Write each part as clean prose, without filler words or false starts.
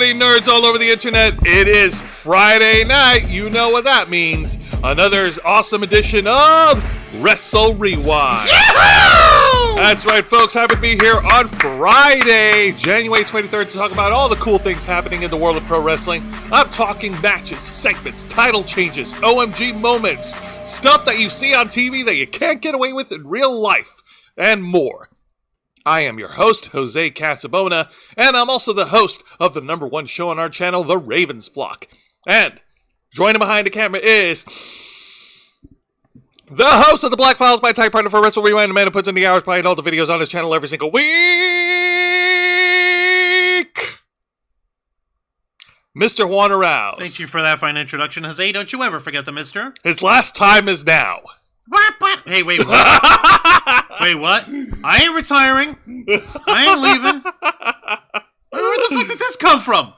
wrestling nerds all over the internet, it is Friday night. You know what that means. Another awesome edition of Wrestle Rewind. Yahoo! That's right, folks. Happy to be here on Friday, January 23rd, to talk about all the cool things happening in the world of pro wrestling. I'm talking matches, segments, title changes, OMG moments, stuff that you see on TV that you can't get away with in real life, and more. I am your host, Jose Casabona, and I'm also the host of the number one show on our channel, The Ravens Flock. And joining behind the camera is the host of the Black Files, my type partner for Wrestle Wrewind, the man who puts in the hours behind all the videos on his channel every single week, Mr. Juan Arouse. Thank you for that fine introduction, Jose. Don't you ever forget the mister. His last time is now. What? Hey, wait, what? Wait, what? I ain't retiring. I ain't leaving. Where the fuck did this come from?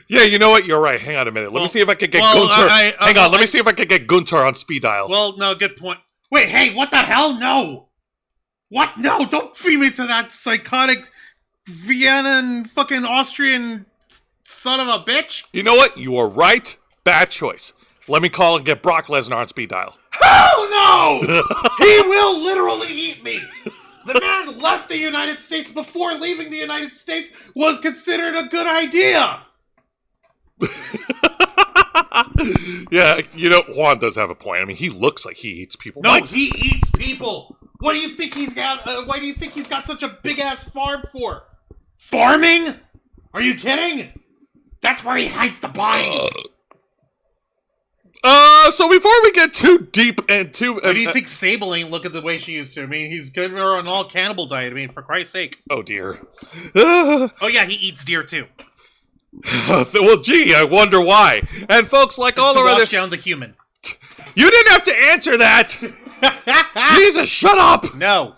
Yeah, you know what? You're right. Hang on a minute. Let me see if I can get Gunter. Hang on. Let me see if I can get Gunter on speed dial. Well, no, good point. Wait, hey, what the hell? No. What? No, don't feed me to that psychotic Vienna and fucking Austrian son of a bitch. You know what? You are right. Bad choice. Let me call and get Brock Lesnar on speed dial. Hell no! He will literally eat me. The man left the United States before leaving the United States was considered a good idea. Yeah, you know, Juan does have a point. I mean, he looks like he eats people. No, he eats people. What do you think he's got? Why do you think he's got such a big ass farm for? Farming? Are you kidding? That's where he hides the bodies. So before we get too deep into... Why do you think Sable ain't looking the way she used to? I mean, he's giving her an all-cannibal diet. I mean, for Christ's sake. Oh, dear. Oh, yeah, he eats deer, too. Well, gee, I wonder why. And folks, like all our other... down the human. You didn't have to answer that! Jesus, shut up! No.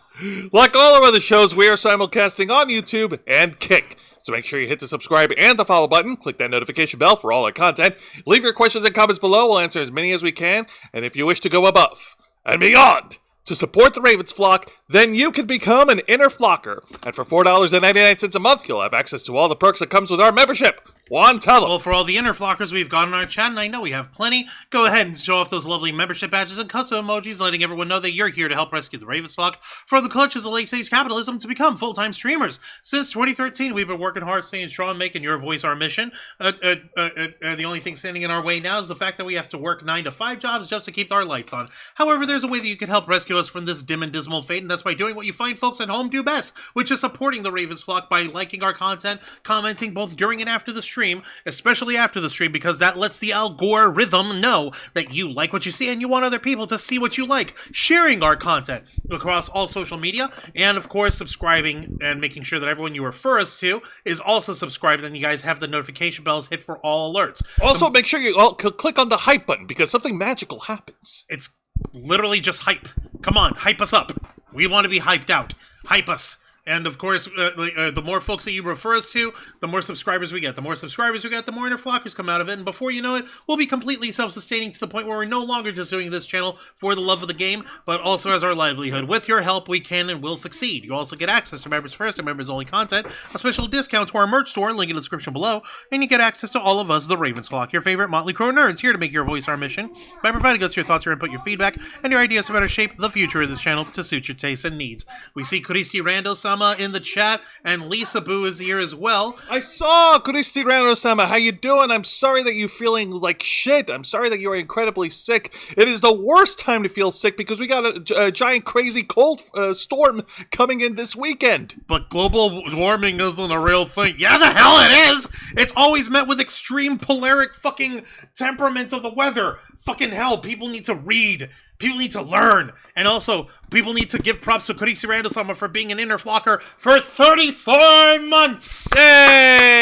Like all our other shows, we are simulcasting on YouTube and Kick. So make sure you hit the subscribe and the follow button. Click that notification bell for all our content. Leave your questions and comments below. We'll answer as many as we can. And if you wish to go above and beyond to support the Ravens Flock, then you can become an inner flocker. And for $4.99 a month, you'll have access to all the perks that comes with our membership. Juan, tell them. Well, for all the inner flockers we've got in our chat, and I know we have plenty, go ahead and show off those lovely membership badges and custom emojis, letting everyone know that you're here to help rescue the Ravens Flock from the clutches of late-stage capitalism to become full-time streamers. Since 2013, we've been working hard, staying strong, making your voice our mission. The only thing standing in our way now is the fact that we have to work 9 to 5 jobs just to keep our lights on. However, there's a way that you can help rescue us from this dim and dismal fate, and that's by doing what you find folks at home do best, which is supporting the Ravens Flock by liking our content, commenting both during and after the stream, especially after the stream, because that lets the algorithm know that you like what you see and you want other people to see what you like, sharing our content across all social media, and of course subscribing and making sure that everyone you refer us to is also subscribed, and you guys have the notification bells hit for all alerts. Also, make sure you all click on the hype button, because something magical happens. It's literally just hype. Come on, hype us up. We want to be hyped out. Hype us. And of course, the more folks that you refer us to, the more subscribers we get. The more subscribers we get, the more inner flockers come out of it. And before you know it, we'll be completely self-sustaining to the point where we're no longer just doing this channel for the love of the game, but also as our livelihood. With your help, we can and will succeed. You also get access to Members First and Members Only content, a special discount to our merch store, link in the description below, and you get access to all of us, the Ravens Flock, your favorite Motley Crue nerds, here to make your voice our mission by providing us your thoughts, your input, your feedback, and your ideas to better shape the future of this channel to suit your tastes and needs. We see Christy Rando-sama in the chat, and Lisa Boo is here as well. I saw Christy Rando-sama. How you doing? I'm sorry that you're feeling like shit. I'm sorry that you're incredibly sick. It is the worst time to feel sick because we got a giant crazy cold storm coming in this weekend. But global warming isn't a real thing. Yeah, the hell it is! It's always met with extreme polaric fucking temperaments of the weather. Fucking hell, people need to read. People need to learn. And also, people need to give props to Christy Rando-sama for being an inner flocker for 34 months!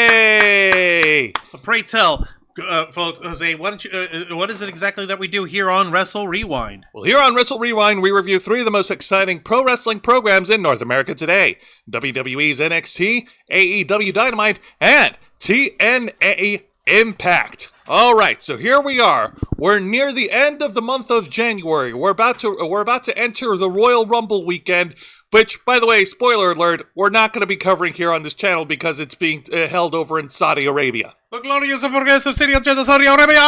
Hey! Pray tell, folks, Jose, what is it exactly that we do here on Wrestle Rewind? Well, here on Wrestle Rewind, we review 3 of the most exciting pro wrestling programs in North America today. WWE's NXT, AEW Dynamite, and TNA Impact. All right, so here we are. We're near the end of the month of January. We're about to enter the Royal Rumble weekend, which, by the way, spoiler alert, we're not going to be covering here on this channel because it's being held over in Saudi Arabia. The glorious and progressive city of Saudi Arabia.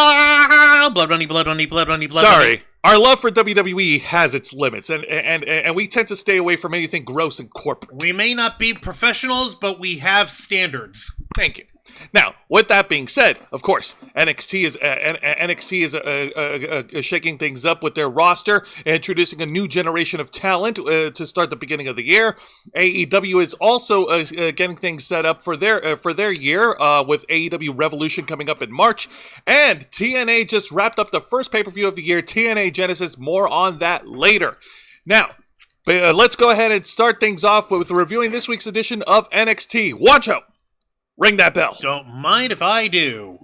Blood money, blood money, blood money, blood money. Sorry, our love for WWE has its limits, and we tend to stay away from anything gross and corporate. We may not be professionals, but we have standards. Thank you. Now, with that being said, of course, NXT is shaking things up with their roster, introducing a new generation of talent to start the beginning of the year. AEW is also getting things set up for their year with AEW Revolution coming up in March, and TNA just wrapped up the first pay-per-view of the year, TNA Genesis. More on that later. Now, let's go ahead and start things off with reviewing this week's edition of NXT. Wancho! Ring that bell. Don't mind if I do.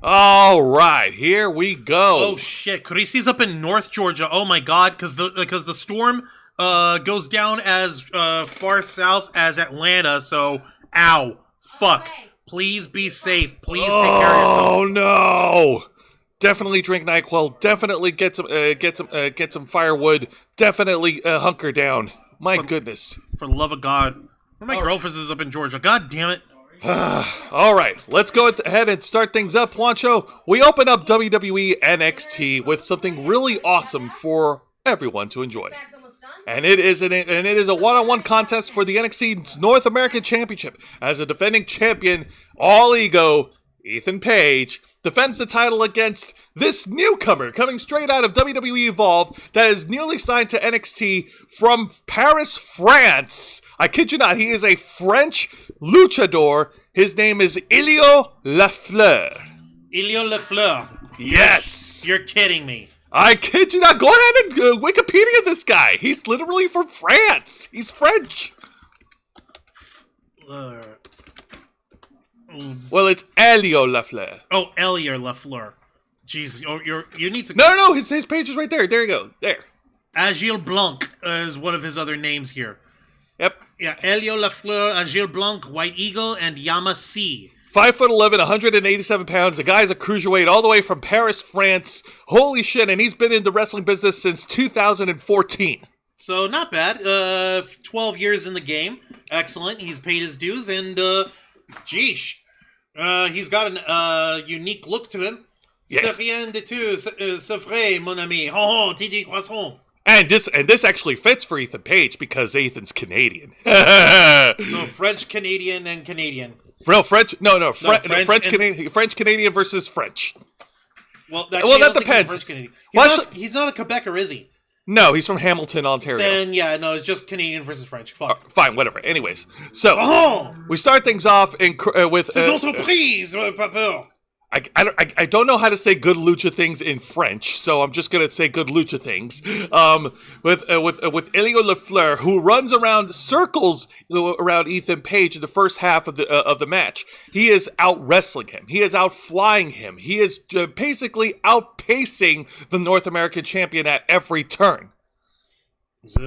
All right, here we go. Oh shit, Carisi's up in North Georgia. Oh my god, because the storm goes down as far south as Atlanta. So, ow, fuck. Please be safe. Please take care of yourself. Oh no! Definitely drink NyQuil. Definitely get some firewood. Definitely hunker down. My goodness. For the love of God. One of my girlfriends is up in Georgia. God damn it. All right, let's go ahead and start things up, Juancho. We open up WWE NXT with something really awesome for everyone to enjoy. And it is a one-on-one contest for the NXT North American Championship. As a defending champion, All Ego, Ethan Page, defends the title against this newcomer coming straight out of WWE Evolved that is newly signed to NXT from Paris, France. I kid you not, he is a French luchador. His name is Elio Lafleur. Elio Lafleur. Yes. You're kidding me. I kid you not. Go ahead and Wikipedia this guy. He's literally from France. He's French. Well, it's Elio Lafleur. Oh, Elio Lafleur. Jeez, you need to... No, his page is right there. There you go. There. Agile Blanc is one of his other names here. Yep. Yeah, Elio Lafleur, Agile Blanc, White Eagle, and Yama C. 5'11", 187 pounds. The guy's a cruiserweight all the way from Paris, France. Holy shit, and he's been in the wrestling business since 2014. So, not bad. 12 years in the game. Excellent. He's paid his dues, and, geesh. He's got a unique look to him. Yeah. C'est rien du tout, c'est vrai, mon ami. Oh, Titi Croissant. And this actually fits for Ethan Page because Ethan's Canadian. So French, Canadian, and Canadian. No, French. No, French Canadian. French Canadian versus French. Well, that depends. French Canadian. Well, He's not a Quebecer, is he? No, he's from Hamilton, Ontario. Then yeah, no, it's just Canadian versus French. Fuck. Fine, whatever. Anyways, so we start things off with. C'est ton surprise, papa. I don't know how to say good lucha things in French, so I'm just gonna say good lucha things. With Elio Lafleur, who runs around circles around Ethan Page in the first half of the match. He is out wrestling him. He is out flying him. He is basically outpacing the North American champion at every turn. So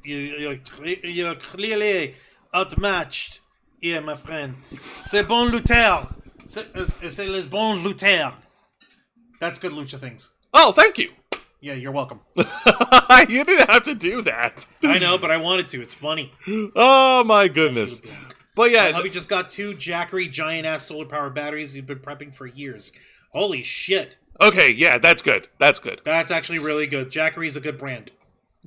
you're clearly outmatched here, my friend. C'est bon lutteur. C'est les bons lutteurs. That's good lucha things. Oh, thank you. Yeah, you're welcome. You didn't have to do that. I know, but I wanted to. It's funny. Oh, my goodness. But yeah. My hubby just got 2 Jackery giant-ass solar-powered batteries he's been prepping for years. Holy shit. Okay, yeah, that's good. That's good. That's actually really good. Jackery's a good brand.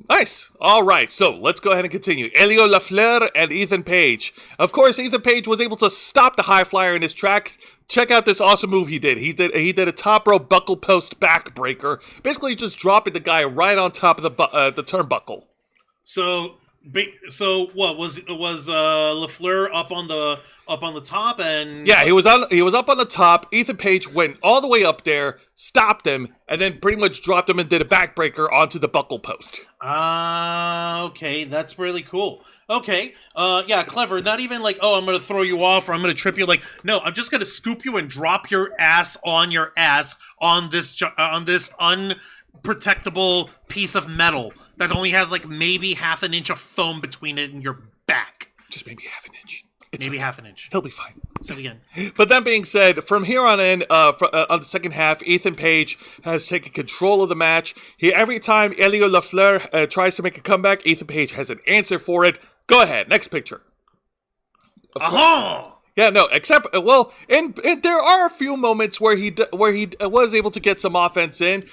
Nice. All right, so let's go ahead and continue. Elio Lafleur and Ethan Page. Of course, Ethan Page was able to stop the high flyer in his tracks. Check out this awesome move he did. He did a top row buckle post backbreaker, basically just dropping the guy right on top of the turnbuckle. So what was Lafleur up on the top and yeah, he was up on the top. Ethan Page went all the way up there, stopped him, and then pretty much dropped him and did a backbreaker onto the buckle post. Okay, that's really cool. Okay, yeah, clever. Not even like, oh, I'm gonna throw you off or I'm gonna trip you. Like, no, I'm just gonna scoop you and drop your ass on this unprotectable piece of metal that only has like maybe half an inch of foam between it and your back. Just maybe half an inch. Maybe half an inch. He'll be fine. So again. But that being said, from here on in, on the second half, Ethan Page has taken control of the match. Every time Elio Lafleur tries to make a comeback, Ethan Page has an answer for it. Go ahead, next picture. Aha! Yeah, no, except, well, and there are a few moments where he was able to get some offense in.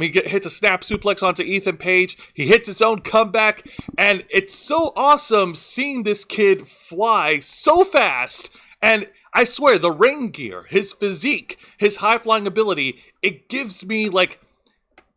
He hits a snap suplex onto Ethan Page. He hits his own comeback, and it's so awesome seeing this kid fly so fast. And I swear, the ring gear, his physique, his high-flying ability, it gives me, like,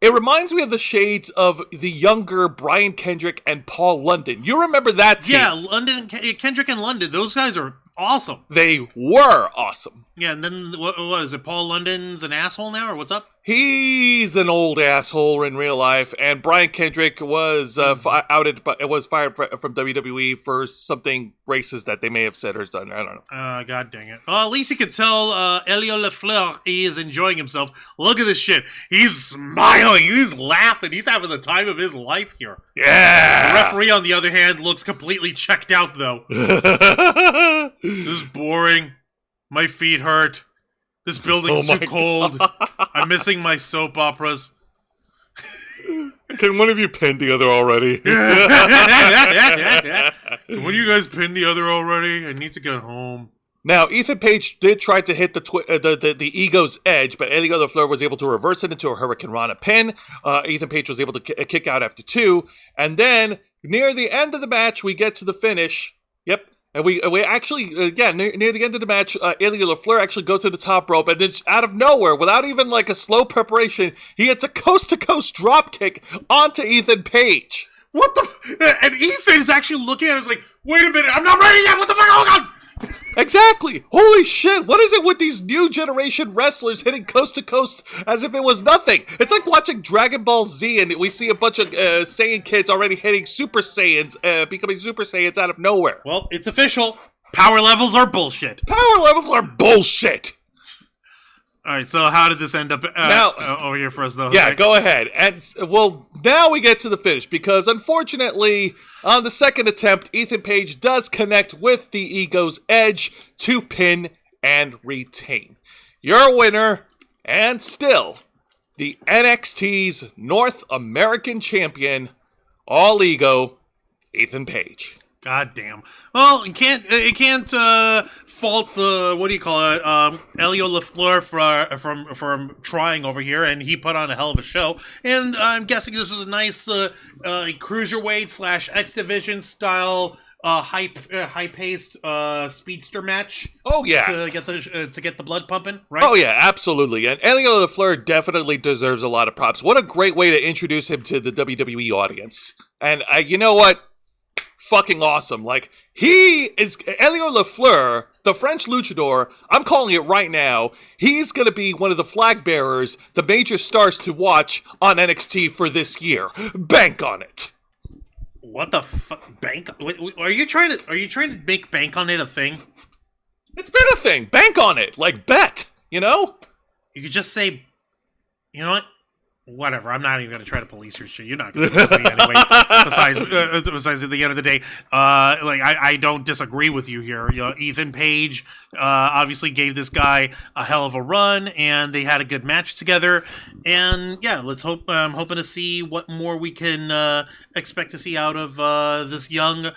it reminds me of the shades of the younger Brian Kendrick and Paul London. You remember that team? Yeah, Kendrick and London, those guys are awesome. They were awesome. Yeah, and then what is it? Paul London's an asshole now, or what's up? He's an old asshole in real life, and Brian Kendrick was fired from WWE for something racist that they may have said or done. I don't know. God dang it. Well, at least you can tell Elio Lafleur he is enjoying himself. Look at this shit. He's smiling. He's laughing. He's having the time of his life here. Yeah. The referee, on the other hand, looks completely checked out, though. This is boring. My feet hurt. This building's too cold. I'm missing my soap operas. Can one of you pin the other already? Can one of you guys pin the other already? I need to get home. Now, Ethan Page did try to hit the Ego's edge, but Elio Lafleur was able to reverse it into a Hurricane Rana pin. Ethan Page was able to kick out after 2. And then, near the end of the match, we get to the finish. Yep. And we actually, near the end of the match, Elio Lafleur actually goes to the top rope, and then out of nowhere, without even like a slow preparation, he hits a coast-to-coast drop kick onto Ethan Page. What the? And Ethan's actually looking at it, like, wait a minute, I'm not ready yet. What the fuck? Oh God! Exactly. Holy shit. What is it with these new generation wrestlers hitting coast to coast as if it was nothing? It's like watching Dragon Ball Z and we see a bunch of Saiyan kids already hitting Super Saiyans, becoming Super Saiyans out of nowhere. Well, it's official. Power levels are bullshit. Power levels are bullshit. All right, so how did this end up now, over here for us, though? Yeah, okay. Go ahead. And, well, now we get to the finish, because unfortunately, on the second attempt, Ethan Page does connect with the Ego's edge to pin and retain. Your winner, and still, the NXT's North American champion, all Ego, Ethan Page. God damn. Well, it can't fault the, what do you call it, Elio Lafleur from trying over here, and he put on a hell of a show. And I'm guessing this was a nice cruiserweight / X Division style high-paced speedster match. Oh yeah, to get the blood pumping, right? Oh yeah, absolutely. And Elio Lafleur definitely deserves a lot of props. What a great way to introduce him to the WWE audience. And you know what? Fucking awesome. Like, he is Elio Lafleur, the French luchador. I'm calling it right now. He's going to be one of the flag bearers, the major stars to watch on NXT for this year. Bank on it. What the fuck? Bank? Are you trying to make bank on it a thing? It's been a thing. Bank on it. Like, bet. You know? You could just say, you know what? Whatever. I'm not even going to try to police your shit. You're not going to me anyway. Besides, at the end of the day, I don't disagree with you here. You know, Ethan Page obviously gave this guy a hell of a run, and they had a good match together. And yeah, let's hope. I'm hoping to see what more we can expect to see out of this young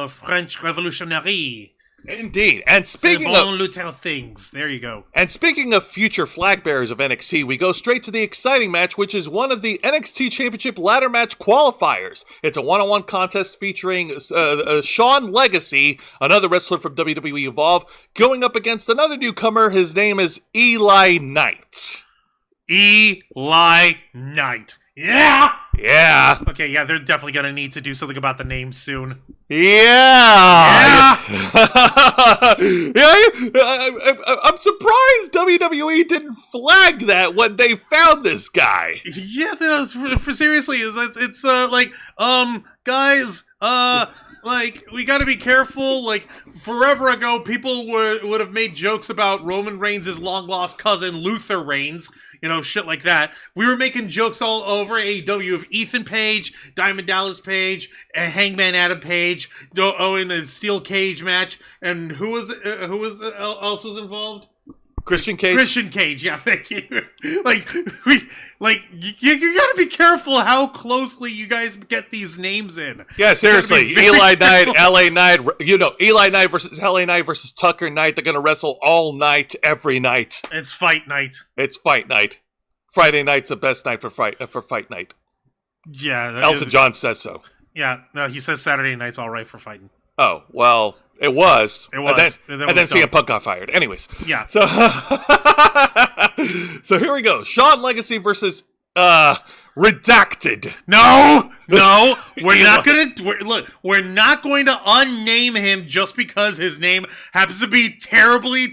French revolutionary. Indeed. And speaking of things, there you go. And speaking of future flag bearers of NXT, we go straight to the exciting match, which is one of the NXT Championship ladder match qualifiers. It's a one-on-one contest featuring Sean Legacy, another wrestler from WWE Evolve, going up against another newcomer. His name is Eli Knight. Eli Knight. Yeah! Yeah. Okay, yeah, they're definitely going to need to do something about the name soon. Yeah! I'm surprised WWE didn't flag that when they found this guy. Yeah, for seriously, it's like, guys, Like, we gotta be careful. Like, forever ago, people would have made jokes about Roman Reigns' long-lost cousin, Luther Reigns. You know, shit like that. We were making jokes all over AEW of Ethan Page, Diamond Dallas Page, and Hangman Adam Page, in a steel cage match. And who else was involved? Christian Cage. Christian Cage, yeah, thank you. you gotta be careful how closely you guys get these names in. Yeah, seriously. Eli Knight, LA Knight, Eli Knight versus LA Knight versus Tucker Knight. They're gonna wrestle all night, every night. It's fight night. It's fight night. Friday night's the best night for fight night. Yeah. Elton John says so. Yeah, no, he says Saturday night's all right for fighting. Oh, well, it was. It was. And then CM Punk got fired. Anyways. Yeah. So, so here we go. Shawn Legacy versus Redacted. No, we're not going to unname him just because his name happens to be terribly,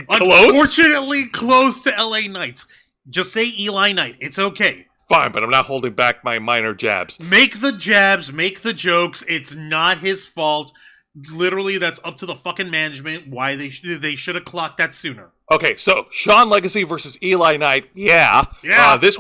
unfortunately close to LA Knights. Just say Eli Knight. It's okay. Fine, but I'm not holding back my minor jabs. Make the jabs, make the jokes. It's not his fault. Literally, that's up to the fucking management why they should have clocked that sooner. Okay, so Shawn Legacy versus Eli Knight. Yeah. This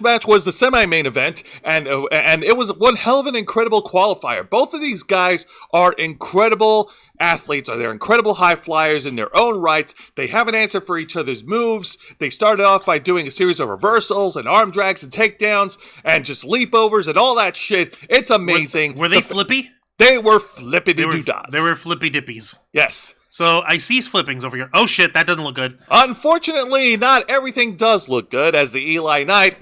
match was the semi-main event, and it was one hell of an incredible qualifier. Both of these guys are incredible athletes, they're incredible high flyers in their own right. They have an answer for each other's moves. They started off by doing a series of reversals and arm drags and takedowns and just leapovers and all that shit. It's amazing. Were they flippy? They were flippity-doo-dahs. They were flippy-dippies. Yes. So I see flippings over here. Oh shit, that doesn't look good. Unfortunately, not everything does look good, as the Eli Knight,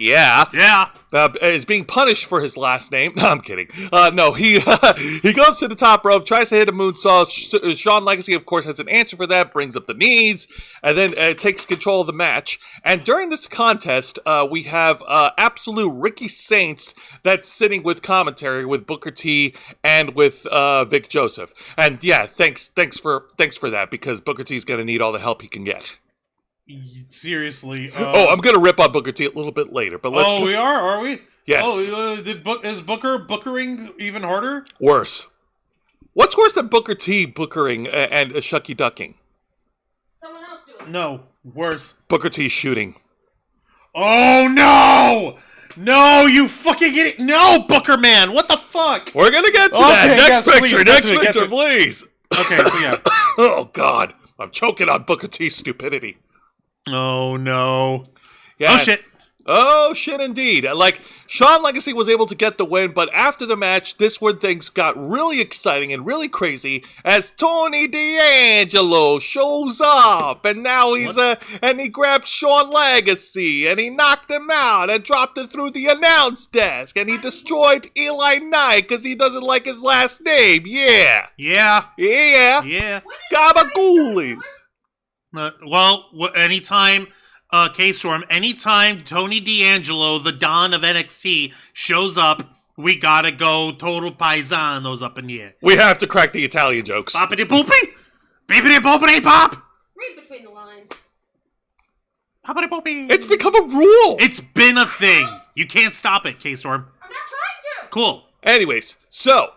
is being punished for his last name. No, I'm kidding. No, he goes to the top rope, tries to hit a moonsault. Shawn Legacy, of course, has an answer for that, brings up the knees, and then takes control of the match. And during this contest, we have absolute Ricky Saints that's sitting with commentary with Booker T and with Vic Joseph. And yeah, thanks for that, because Booker T's going to need all the help he can get. Seriously. I'm going to rip on Booker T a little bit later, but let's... we are we? Yes. Is Booker bookering even harder? Worse. What's worse than Booker T bookering and Shucky ducking? Someone else do it. No, worse. Booker T shooting. Oh, no! No, you fucking idiot! No, Booker man! What the fuck? We're going to get to that. Next picture, please. Okay, so yeah. Oh, God. I'm choking on Booker T's stupidity. Oh, no. Yeah. Oh, shit. Oh, shit, indeed. Like, Shawn Legacy was able to get the win, but after the match, this where things got really exciting and really crazy as Tony D'Angelo shows up, and now and he grabbed Shawn Legacy, and he knocked him out, and dropped it through the announce desk, and he destroyed Eli Knight, because he doesn't like his last name. Yeah. Gabagoolies. Anytime... K-Storm, anytime Tony D'Angelo, the Don of NXT, shows up, we gotta go total paisanos up in the air. We have to crack the Italian jokes. Poppity poopy? Beepity poopity pop? Read between the lines. Poppity poopy. It's become a rule. It's been a thing. You can't stop it, K-Storm. I'm not trying to. Cool. Anyways, so...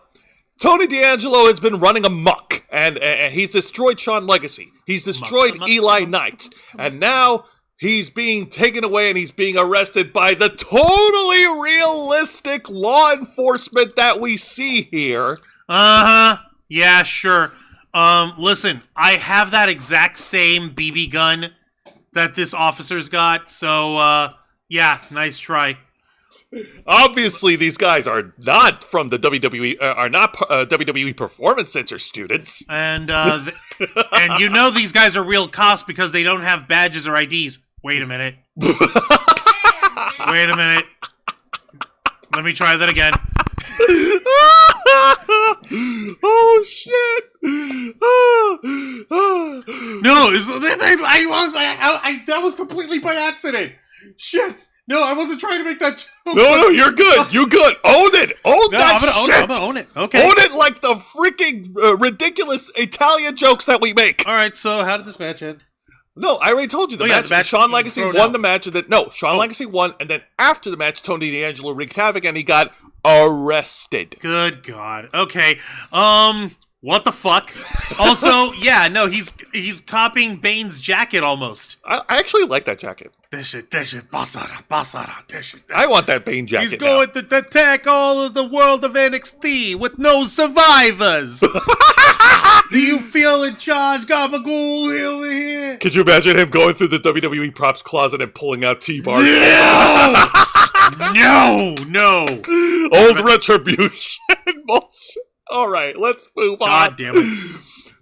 Tony D'Angelo has been running amok, and he's destroyed Shawn Legacy. He's destroyed Eli Knight. And now... he's being taken away and he's being arrested by the totally realistic law enforcement that we see here. Uh-huh. Yeah, sure. Listen, I have that exact same BB gun that this officer's got, so, yeah, nice try. Obviously, these guys are not from the WWE, WWE Performance Center students. And, and you know these guys are real cops because they don't have badges or IDs. Wait a minute. Wait a minute. Let me try that again. Oh shit! No, that was completely by accident. Shit. No, I wasn't trying to make that joke. No, you're good. You good. Own it. Own that shit. I'm gonna own it. Okay. Own it like the freaking ridiculous Italian jokes that we make. All right. So how did this match end? No, I already told you the match. Shawn Legacy won the match, and then Shawn Legacy won, and then after the match, Tony D'Angelo wreaked havoc, and he got arrested. Good God. Okay. What the fuck? Also, yeah, no, he's copying Bane's jacket almost. I actually like that jacket. Basara. I want that Bane jacket. He's going to attack all of the world of NXT with no survivors. Do you feel in charge, Gabagool, over here? Could you imagine him going through the WWE props closet and pulling out T-bars? No. Old retribution bullshit. All right, let's move on. God damn it.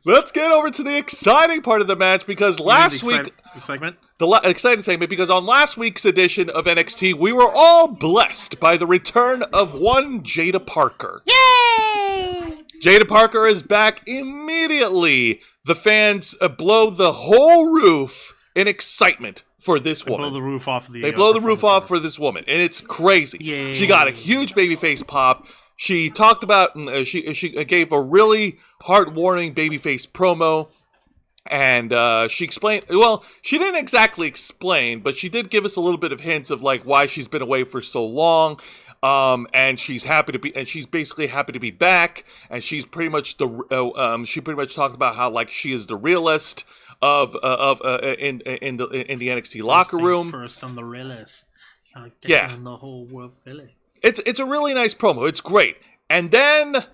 Let's get over to the exciting part of the match because last week... The segment? Exciting segment because on last week's edition of NXT, we were all blessed by the return of one Jada Parker. Yay! Jada Parker is back immediately. The fans blow the whole roof in excitement for this woman. They blow the roof off They blow the roof off for this woman, and it's crazy. Yay. She got a huge babyface pop. She talked about, she gave a really heart-warming babyface promo, and she explained, well, she didn't exactly explain, but she did give us a little bit of hints of, like, why she's been away for so long, and she's basically happy to be back, and she's pretty much she pretty much talked about how, like, she is the realist in the NXT locker room. First, I'm the realist. Yeah. And the whole world feeling. It's a really nice promo. It's great. And then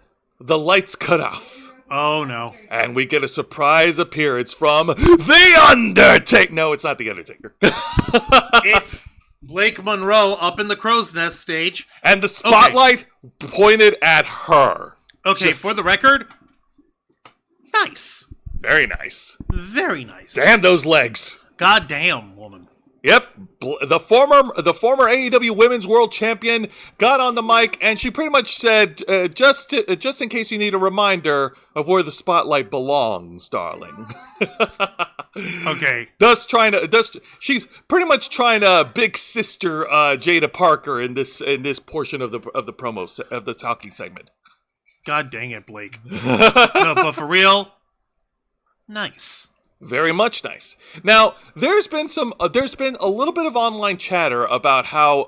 the lights cut off. Oh, no. And we get a surprise appearance from The Undertaker. No, it's not The Undertaker. It's Blake Monroe up in the crow's nest stage. And the spotlight pointed at her. Okay, for the record, nice. Very nice. Very nice. Damn those legs. God damn, woman. Yep, the former AEW Women's World Champion got on the mic, and she pretty much said, just in case you need a reminder of where the spotlight belongs, darling. Okay. She's pretty much trying to big sister Jada Parker in this portion of the promo of the talking segment. God dang it, Blake. No, but for real, nice. Very much nice. Now, there's been a little bit of online chatter about how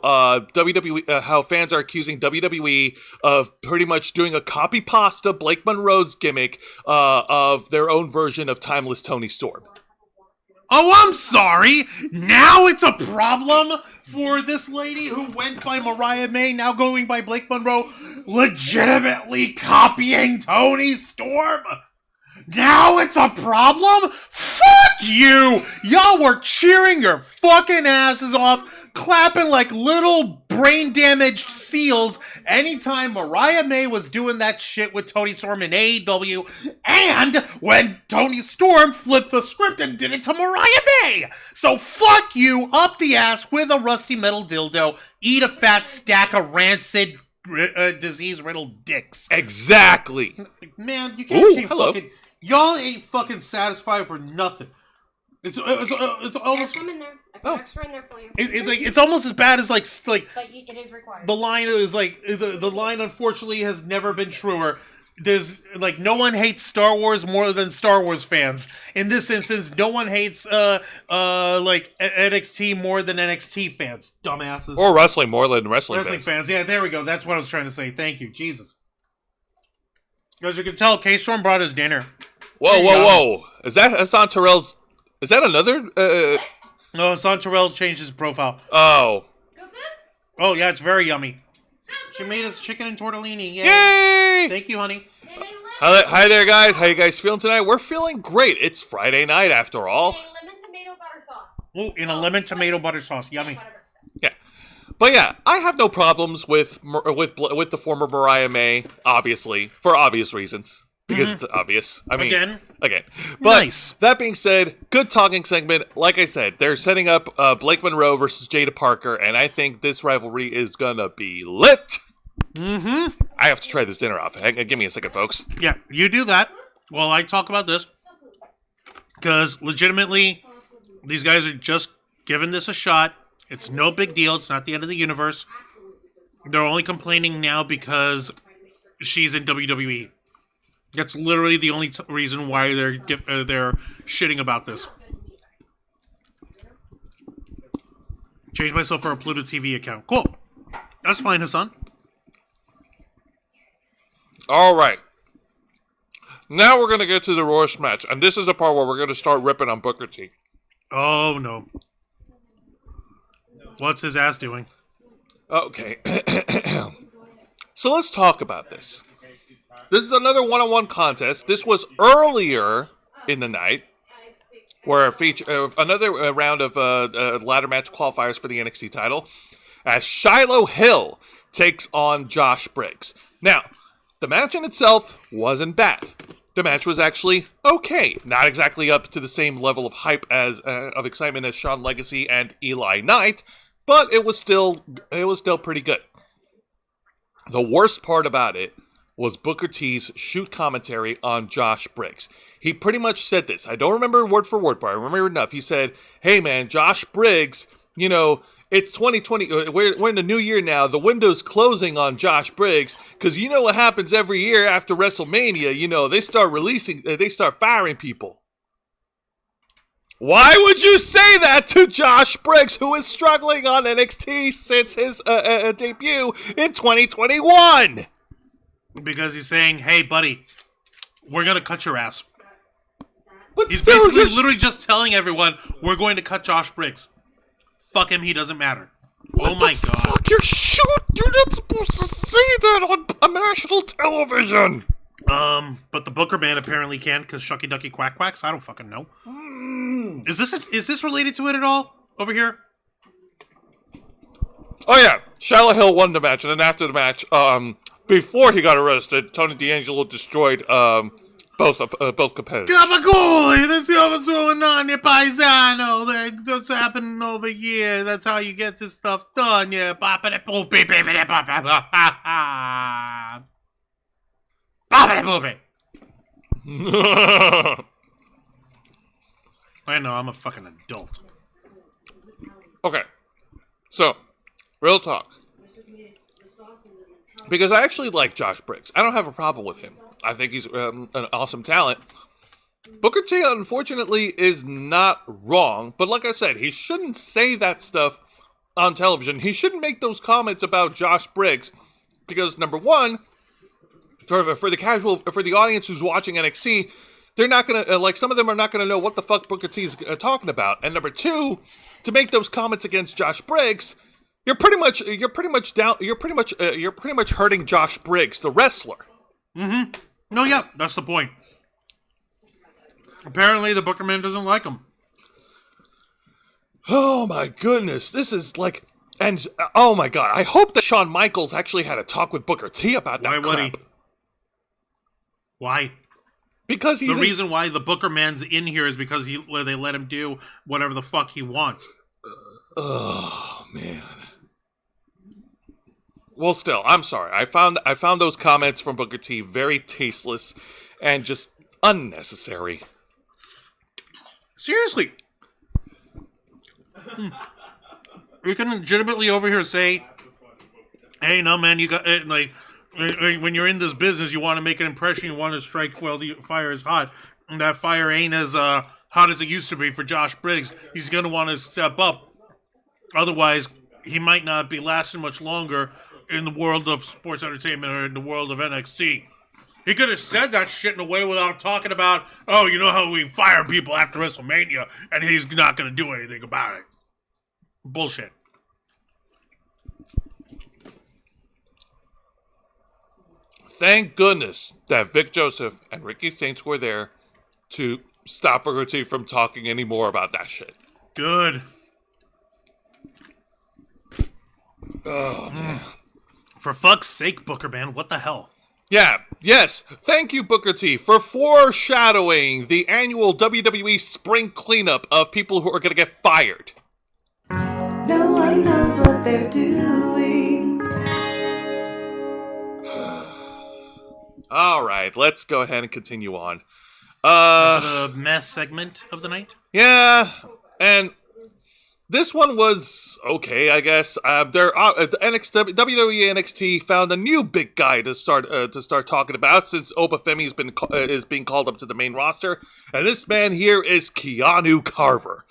WWE, how fans are accusing WWE of pretty much doing a copy pasta Blake Monroe's gimmick of their own version of Timeless Tony Storm. Oh, I'm sorry. Now it's a problem for this lady who went by Mariah May, now going by Blake Monroe, legitimately copying Tony Storm. Now it's a problem? Fuck you! Y'all were cheering your fucking asses off, clapping like little brain-damaged seals anytime Mariah May was doing that shit with Tony Storm in AEW, and when Tony Storm flipped the script and did it to Mariah May! So fuck you up the ass with a rusty metal dildo, eat a fat stack of rancid disease-riddled dicks. Exactly! Man, you can't fucking... Y'all ain't fucking satisfied for nothing. It's almost. Some in there. I put extra in there for you. It's almost as bad as like. But it is required. The line is like the line. Unfortunately, has never been truer. There's like no one hates Star Wars more than Star Wars fans. In this instance, no one hates like NXT more than NXT fans. Dumbasses. Or wrestling more than wrestling fans. Yeah, there we go. That's what I was trying to say. Thank you, Jesus. As you can tell, K-Storm brought his dinner. Whoa. Is that Hassan Terrell's... Is that another... No, Hassan Terrell changed his profile. Oh. Oh, yeah, it's very yummy. She made us chicken and tortellini. Yay! Thank you, honey. Hi there, guys. How you guys feeling tonight? We're feeling great. It's Friday night, after all. Lemon tomato butter sauce. Ooh, in a lemon tomato butter sauce. Yummy. Yeah. But yeah, I have no problems with the former Mariah May, obviously, for obvious reasons. Because it's obvious. I mean, again. But nice. That being said, good talking segment. Like I said, they're setting up Blake Monroe versus Jada Parker, and I think this rivalry is gonna be lit. Mm-hmm. I have to try this dinner off. Give me a second, folks. Yeah, you do that while I talk about this. Because legitimately, these guys are just giving this a shot. It's no big deal. It's not the end of the universe. They're only complaining now because she's in WWE. That's literally the only reason why they're shitting about this. Change myself for a Pluto TV account. Cool. That's fine, Hassan. All right. Now we're going to get to the Royce match. And this is the part where we're going to start ripping on Booker T. Oh, no. What's his ass doing? Okay. So let's talk about this. This is another one-on-one contest. This was earlier in the night, where another round of ladder match qualifiers for the NXT title, as Shiloh Hill takes on Josh Briggs. Now, the match in itself wasn't bad. The match was actually okay. Not exactly up to the same level of hype of excitement as Shawn Legacy and Eli Knight, but it was still pretty good. The worst part about it was Booker T's shoot commentary on Josh Briggs. He pretty much said this. I don't remember word for word, but I remember enough. He said, hey man, Josh Briggs, it's 2020. We're in the new year now. The window's closing on Josh Briggs because you know what happens every year after WrestleMania. They start firing people. Why would you say that to Josh Briggs, who is struggling on NXT since his debut in 2021? Because he's saying, hey, buddy, we're going to cut your ass. But He's still, basically literally just telling everyone, we're going to cut Josh Briggs. Fuck him, he doesn't matter. Oh my god. Fuck, you're not supposed to say that on national television. But the Booker man apparently can, because Shucky Ducky Quack Quacks. I don't fucking know. Is this related to it at all over here? Oh yeah, Shiloh Hill won the match, and then after the match, before he got arrested, Tony D'Angelo destroyed both competitors. Gabagoi, that's what's going on, yeah, paisano. That's happening over here. That's how you get this stuff done, yeah. I know, I'm a fucking adult. Okay, so, real talk. Because I actually like Josh Briggs. I don't have a problem with him. I think he's an awesome talent. Booker T, unfortunately, is not wrong. But like I said, he shouldn't say that stuff on television. He shouldn't make those comments about Josh Briggs. Because, number one, for the audience who's watching NXT, they're not gonna some of them are not gonna know what the fuck Booker T is talking about. And number two, to make those comments against Josh Briggs, you're pretty much hurting Josh Briggs, the wrestler. Mm-hmm. No, yeah, that's the point. Apparently, the Booker man doesn't like him. Oh my goodness, this is like, and oh my god, I hope that Shawn Michaels actually had a talk with Booker T about that crap. Why? Because he's the reason why the Booker man's in here is because they let him do whatever the fuck he wants. Oh man. Well, still, I'm sorry. I found those comments from Booker T very tasteless and just unnecessary. Seriously. You can legitimately over here say, hey, no, man, you got when you're in this business, you want to make an impression, you want to strike while the fire is hot, and that fire ain't as hot as it used to be for Josh Briggs. He's going to want to step up. Otherwise, he might not be lasting much longer in the world of sports entertainment or in the world of NXT. He could have said that shit in a way without talking about, oh, you know how we fire people after WrestleMania, and he's not going to do anything about it. Bullshit. Thank goodness that Vic Joseph and Ricky Saints were there to stop Booker T from talking anymore about that shit. Good. Oh, man. For fuck's sake, Booker man, what the hell? Yeah, yes. Thank you, Booker T, for foreshadowing the annual WWE spring cleanup of people who are going to get fired. No one knows what they're doing. All right, let's go ahead and continue on. The mess segment of the night? Yeah, and this one was okay, I guess. WWE NXT found a new big guy to start talking about since Oba Femi is being called up to the main roster, and this man here is Keanu Carver.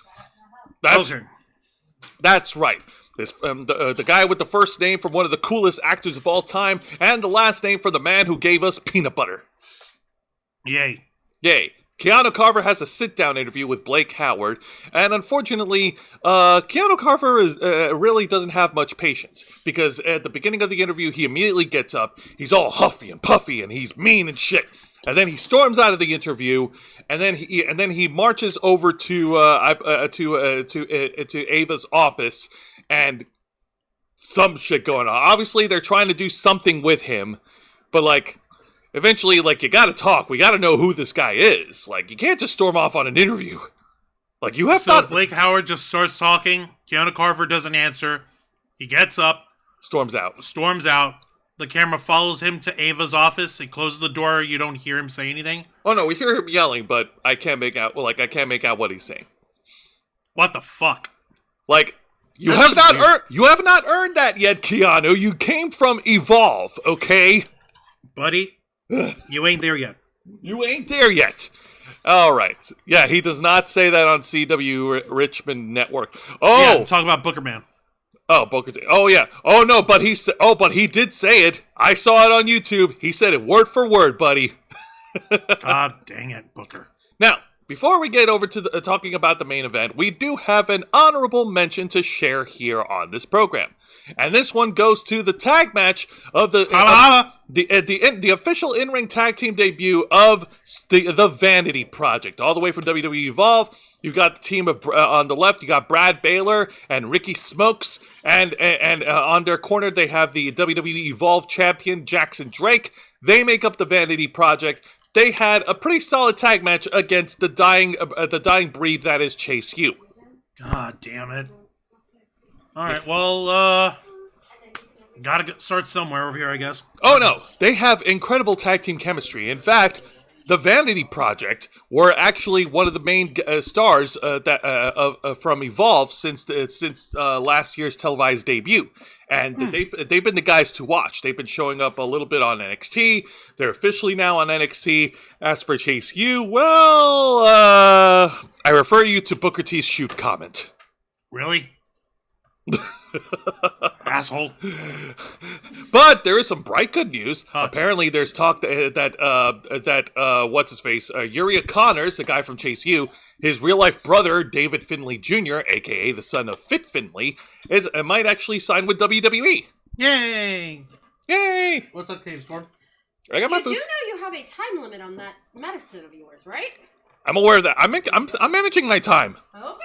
That's right. The guy with the first name from one of the coolest actors of all time, and the last name from the man who gave us peanut butter. Yay. Yay. Keanu Carver has a sit-down interview with Blake Howard, and unfortunately, Keanu Carver really doesn't have much patience, because at the beginning of the interview, he immediately gets up, he's all huffy and puffy, and he's mean and shit, and then he storms out of the interview, and then he marches over to Ava's office, and some shit going on. Obviously, they're trying to do something with him, but like, eventually, like, you gotta talk. We gotta know who this guy is. Like, you can't just storm off on an interview. Like, you have So to... Blake Howard just starts talking. Keanu Carver doesn't answer. He gets up. Storms out. The camera follows him to Ava's office. He closes the door. You don't hear him say anything. Oh, no, we hear him yelling, but I can't make out... Well, like, I can't make out what he's saying. What the fuck? Like, you That's have weird. you have not earned that yet, Keanu. You came from Evolve, okay? Buddy, you ain't there yet. You ain't there yet. All right. Yeah, he does not say that on CW Richmond Network. Oh, Yeah, talk about Booker Man. Oh, Booker T. Oh, yeah. Oh, no, but he did say it. I saw it on YouTube. He said it word for word, buddy. God dang it, Booker. Now, before we get over to talking about the main event, we do have an honorable mention to share here on this program. And this one goes to the tag match of the official in-ring tag team debut of the Vanity Project, all the way from WWE Evolve. You've got the team of on the left. You got Brad Baylor and Ricky Smokes, and on their corner they have the WWE Evolve champion Jackson Drake. They make up the Vanity Project. They had a pretty solid tag match against the dying breed that is Chase U. God damn it. Alright, well, gotta start somewhere over here, I guess. Oh no, they have incredible tag team chemistry. In fact, the Vanity Project were actually one of the main stars from Evolve since last year's televised debut. And they've been the guys to watch. They've been showing up a little bit on NXT. They're officially now on NXT. As for Chase U, well, I refer you to Booker T's shoot comment. Really? Asshole. But there is some bright good news. Huh. Apparently, there's talk that what's his face, Uriah Connors, the guy from Chase U, his real life brother David Finlay Jr., aka the son of Fit Finlay, might actually sign with WWE. Yay! Yay! What's up, Cave Storm? I got my You do food. know you have a time limit on that medicine of yours, right? I'm aware of that. I'm managing my time Okay.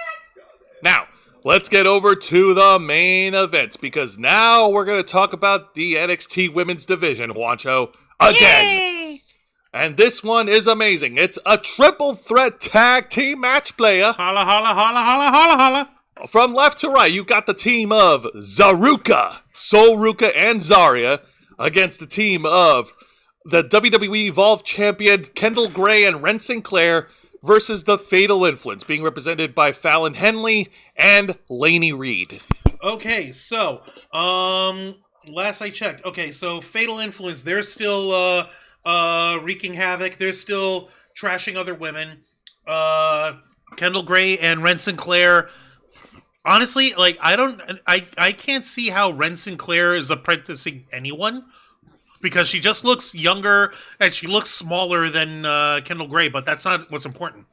now. Let's get over to the main event, because now we're going to talk about the NXT Women's Division, Juancho, again. Yay! And this one is amazing. It's a triple threat tag team match, player. Holla, holla, holla, holla, holla, holla. From left to right, you got the team of Zaruka, Sol Ruka, and Zarya against the team of the WWE Evolve champion Kendall Gray and Ren Sinclair versus the Fatal Influence, being represented by Fallon Henley and Lainey Reed. Okay, so, last I checked, so Fatal Influence, they're still, wreaking havoc. They're still trashing other women. Kendall Gray and Ren Sinclair, honestly, like, I can't see how Ren Sinclair is apprenticing anyone, because she just looks younger and she looks smaller than Kendall Gray, but that's not what's important.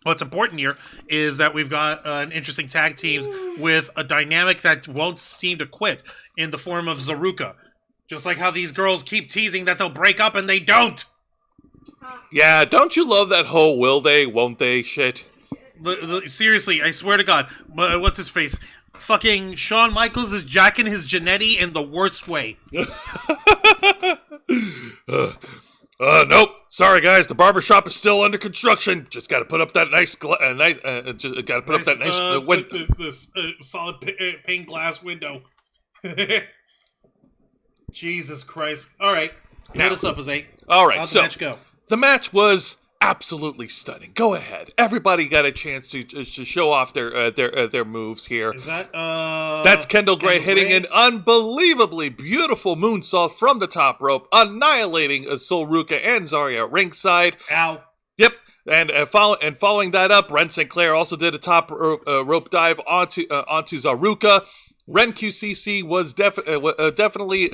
What's important here is that we've got an interesting tag teams with a dynamic that won't seem to quit in the form of Zaruka. Just like how these girls keep teasing that they'll break up and they don't. Yeah, don't you love that whole will they, won't they shit? Seriously, I swear to God, what's his face? Fucking Shawn Michaels is jacking his Janetti in the worst way. Nope. Sorry, guys. The barbershop is still under construction. Just got to put up that solid pane glass window. Jesus Christ. All right. Hit us up, Jose. All right. How'd So the match go? the match was absolutely stunning. Go ahead. Everybody got a chance to show off their moves here. Is that That's Kendall Gray hitting Gray? an unbelievably beautiful moonsault from the top rope, annihilating Sol Ruka and Zarya at ringside. Ow. Yep, and following that up, Ren Sinclair also did a top rope dive onto Zaruka. Ren QCC was definitely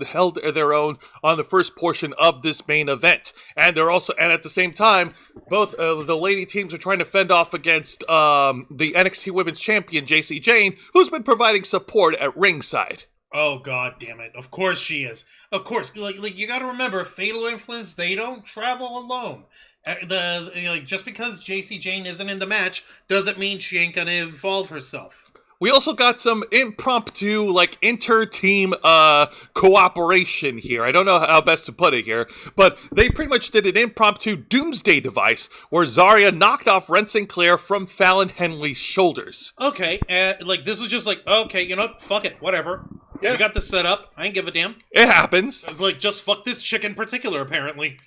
held their own on the first portion of this main event, and at the same time, both the lady teams are trying to fend off against the NXT Women's Champion JC Jane, who's been providing support at ringside. Oh, god damn it. Of course she is. Of course. Like you gotta remember, Fatal Influence, they don't travel alone. Just because JC Jane isn't in the match doesn't mean she ain't gonna involve herself. We also got some impromptu, inter-team cooperation here. I don't know how best to put it here, but they pretty much did an impromptu doomsday device where Zarya knocked off Ren Sinclair from Fallon Henley's shoulders. Okay, this was just okay, you know what? Fuck it, whatever. Yeah. We got this set up. I ain't give a damn. It happens. Just fuck this chick in particular, apparently.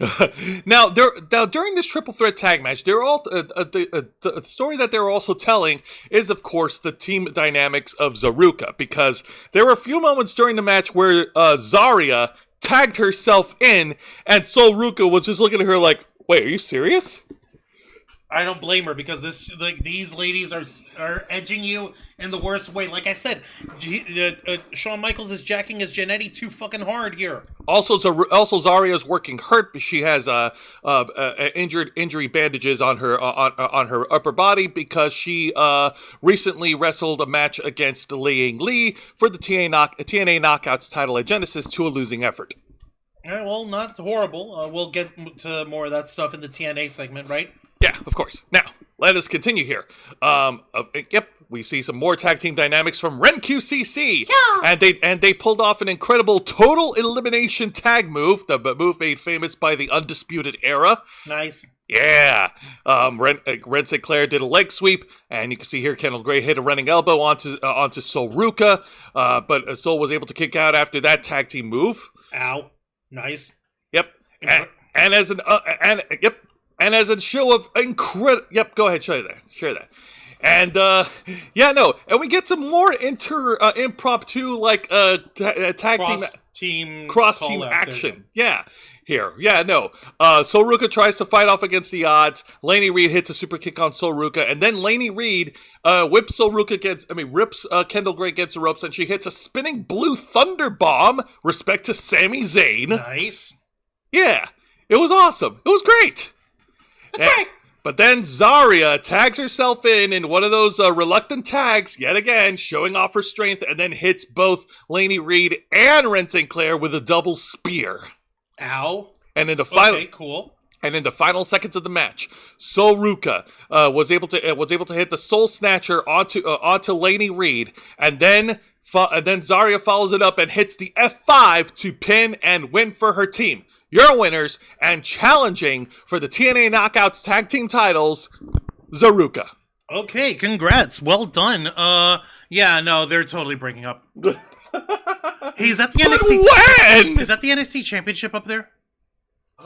Now, during this triple threat tag match, the story that they're also telling is, of course, the team dynamics of Zaruka, because there were a few moments during the match where Zarya tagged herself in, and Zaruka was just looking at her like, "Wait, are you serious?" I don't blame her, because these ladies are edging you in the worst way. Like I said, Shawn Michaels is jacking his Jannetty too fucking hard here. Also Zarya's working hurt. She has injury bandages on her upper body because she recently wrestled a match against Li Ying Li for the TNA Knockouts title at Genesis to a losing effort. Well, not horrible. We'll get to more of that stuff in the TNA segment, right? Yeah, of course. Now, let us continue here. We see some more tag team dynamics from Ren QCC. Yeah! And they pulled off an incredible total elimination tag move, the move made famous by the Undisputed Era. Nice. Yeah. Ren Sinclair did a leg sweep, and you can see here Kendall Gray hit a running elbow onto Zaruka, but Sol was able to kick out after that tag team move. Ow. Nice. Yep. And as a show of incredible... Yep, go ahead, share that. And, and we get some more impromptu, tag team... cross-team action. Yeah, here. Yeah, no. Zaruka tries to fight off against the odds. Lainey Reed hits a super kick on Zaruka, and then Lainey Reed rips Kendall Gray against the ropes, and she hits a spinning blue thunder bomb, respect to Sami Zayn. Nice. Yeah, it was awesome. It was great. That's great. But then Zarya tags herself in one of those reluctant tags, yet again, showing off her strength, and then hits both Lainey Reed and Ren Sinclair with a double spear. Ow. And in the final, okay, cool. And in the final seconds of the match, Zaruka was able to hit the Soul Snatcher onto Lainey Reed, and then Zarya follows it up and hits the F5 to pin and win for her team. Your winners and challenging for the TNA Knockouts tag team titles, Zaruka. Okay, congrats. Well done. They're totally breaking up. Hey, is that the NXT? When? Is that the NXT Championship up there?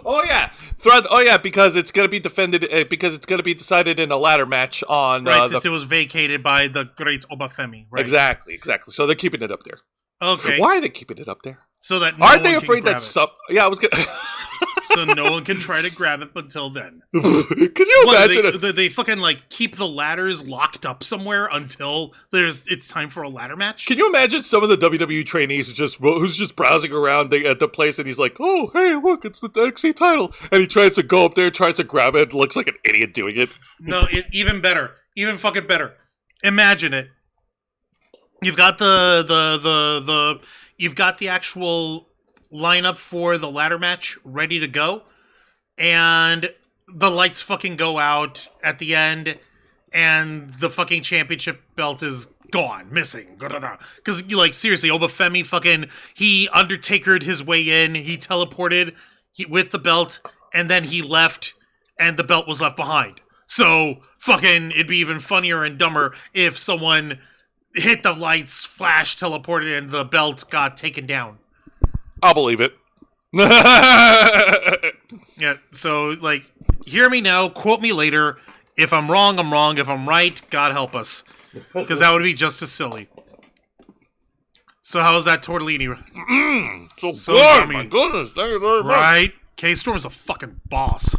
Oh yeah, because it's gonna be defended. Because it's gonna be decided in a ladder match on. Right, since it was vacated by the great Obafemi. Right. Exactly. So they're keeping it up there. Okay. Why are they keeping it up there? So that aren't they afraid that some? Yeah, I was gonna. So no one can try to grab it until then. Could you imagine? They fucking keep the ladders locked up somewhere until it's time for a ladder match. Can you imagine some of the WWE trainees who's just browsing around at the place, and he's like, "Oh, hey, look, it's the NXT title," and he tries to go up there, tries to grab it, and looks like an idiot doing it. No, even better, even fucking better. Imagine it. You've got you've got the actual lineup for the ladder match ready to go, and the lights fucking go out at the end, and the fucking championship belt is gone, missing. Because, seriously, Obafemi he Undertakered his way in, he teleported with the belt, and then he left, and the belt was left behind. So, it'd be even funnier and dumber if someone hit the lights, flash, teleported, and the belt got taken down. I'll believe it. Yeah, so, hear me now, quote me later. If I'm wrong, I'm wrong. If I'm right, God help us. Because that would be just as silly. So how was that tortellini? So good, my goodness. Thank you very much. Right? K-Storm's a fucking boss.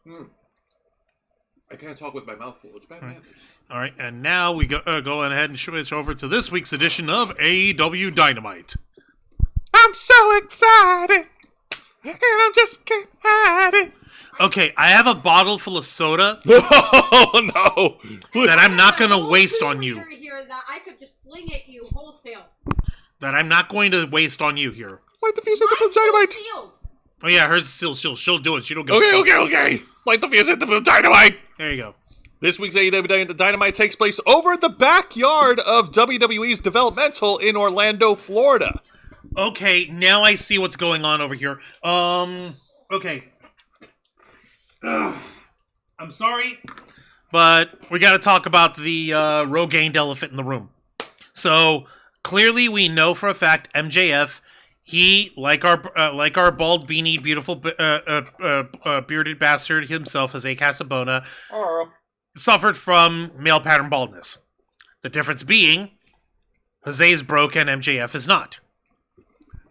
I can't talk with my mouth full. It's bad manners. All right, and now we go ahead and switch over to this week's edition of AEW Dynamite. I'm so excited, and I'm just can't hide it. Okay, I have a bottle full of soda Oh no! that I'm not going to waste on you. Here that I could just fling at you wholesale. That I'm not going to waste on you here. Light the fuse at the Mine's Boom Dynamite. still sealed. Oh yeah, hers is still she'll do it. She don't go. Okay. Light the fuse at the Boom Dynamite. There you go. This week's AEW Dynamite takes place over the backyard of WWE's developmental in Orlando, Florida. Okay, now I see what's going on over here. Okay. I'm sorry, but we got to talk about the Rogaine elephant in the room. So clearly, we know for a fact MJF, he like our bald beanie, beautiful bearded bastard himself, Jose Casabona, suffered from male pattern baldness. The difference being, Jose is broke and MJF is not.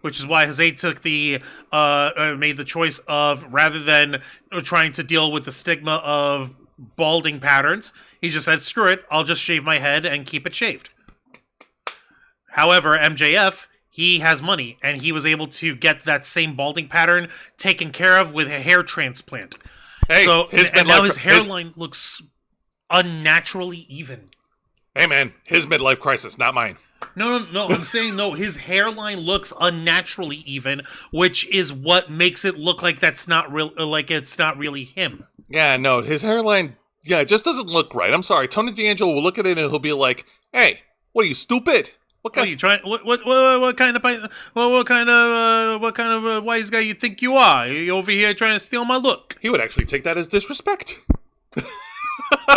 Which is why Jose took made the choice of, rather than trying to deal with the stigma of balding patterns, he just said, screw it, I'll just shave my head and keep it shaved. However, MJF, he has money, and he was able to get that same balding pattern taken care of with a hair transplant. Hey, so, and now his hairline looks unnaturally even. Hey man, his midlife crisis, not mine. No, I'm saying no, his hairline looks unnaturally even, which is what makes it look like that's not real, like it's not really him. Yeah, no, his hairline, it just doesn't look right. I'm sorry. Tony D'Angelo will look at it and he'll be like, "Hey, what are you, stupid? What kind? What are you trying? What kind of wise guy you think you are? You over here trying to steal my look?" He would actually take that as disrespect.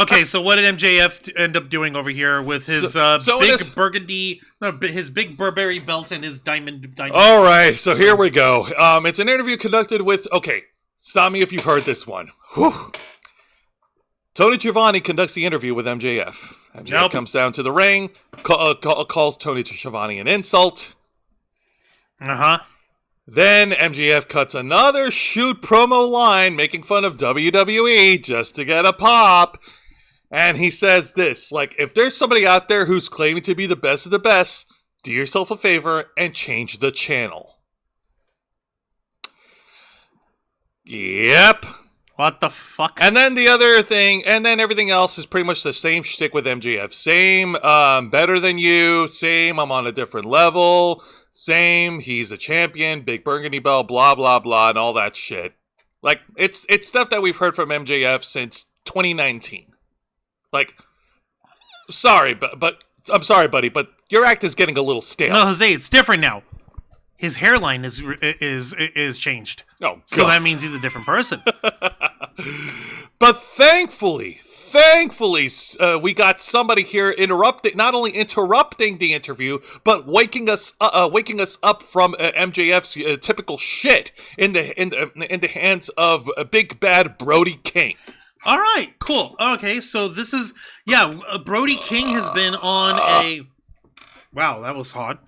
Okay, so what did MJF end up doing over here with his his big Burberry belt and his diamond? All right, so here we go. It's an interview conducted with. Okay, stop me if you've heard this one. Whew. Tony Schiavone conducts the interview with MJF. MJF comes down to the ring, calls Tony Schiavone an insult. Then MJF cuts another shoot promo line making fun of WWE just to get a pop. And he says this, like, if there's somebody out there who's claiming to be the best of the best, do yourself a favor and change the channel. Yep. What the fuck? And then the other thing, and then everything else is pretty much the same shtick with MJF. Same, better than you, same, I'm on a different level, same, he's a champion, big burgundy belt, blah, blah, blah, and all that shit. Like, it's stuff that we've heard from MJF since 2019. Like, sorry, but I'm sorry, buddy, but your act is getting a little stale. No, Jose, it's different now. His hairline is changed. Oh, God. So that means he's a different person. But thankfully, we got somebody here not only interrupting the interview, but waking us up from MJF's typical shit in the hands of Big Bad Brody King. All right, cool. Okay, so this is Brody King has been on a. Wow, that was hot.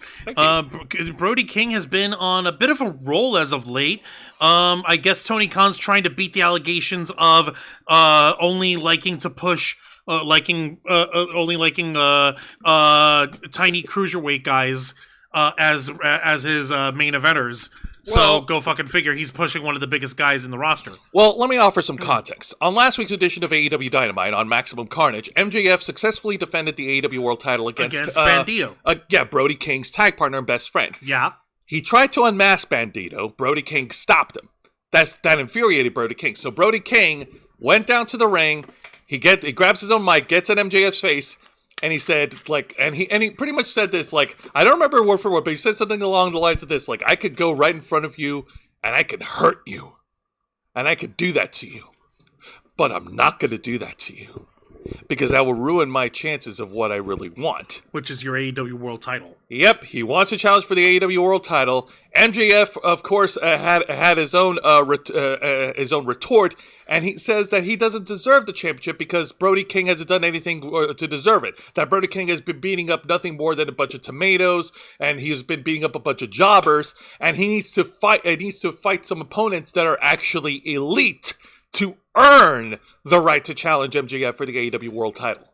Brody King has been on a bit of a roll as of late. I guess Tony Khan's trying to beat the allegations of only liking to push, only liking tiny cruiserweight guys as his main eventers. So go fucking figure. He's pushing one of the biggest guys in the roster. Well, let me offer some context. On last week's edition of AEW Dynamite on Maximum Carnage, MJF successfully defended the AEW World Title against Bandito. Brody King's tag partner and best friend. Yeah. He tried to unmask Bandito. Brody King stopped him. That infuriated Brody King. So Brody King went down to the ring. He grabs his own mic, gets in MJF's face, and he said, like, and he pretty much said this, like, I don't remember word for word, but he said something along the lines of this, like, I could go right in front of you, and I could hurt you, and I could do that to you, but I'm not going to do that to you, because that will ruin my chances of what I really want. Which is your AEW World Title. Yep, he wants a challenge for the AEW World Title. MJF, of course, had his own retort, and he says that he doesn't deserve the championship because Brody King hasn't done anything to deserve it. That Brody King has been beating up nothing more than a bunch of tomatoes, and he's been beating up a bunch of jobbers, and he needs to fight. He needs to fight some opponents that are actually elite to earn the right to challenge MJF for the AEW World title.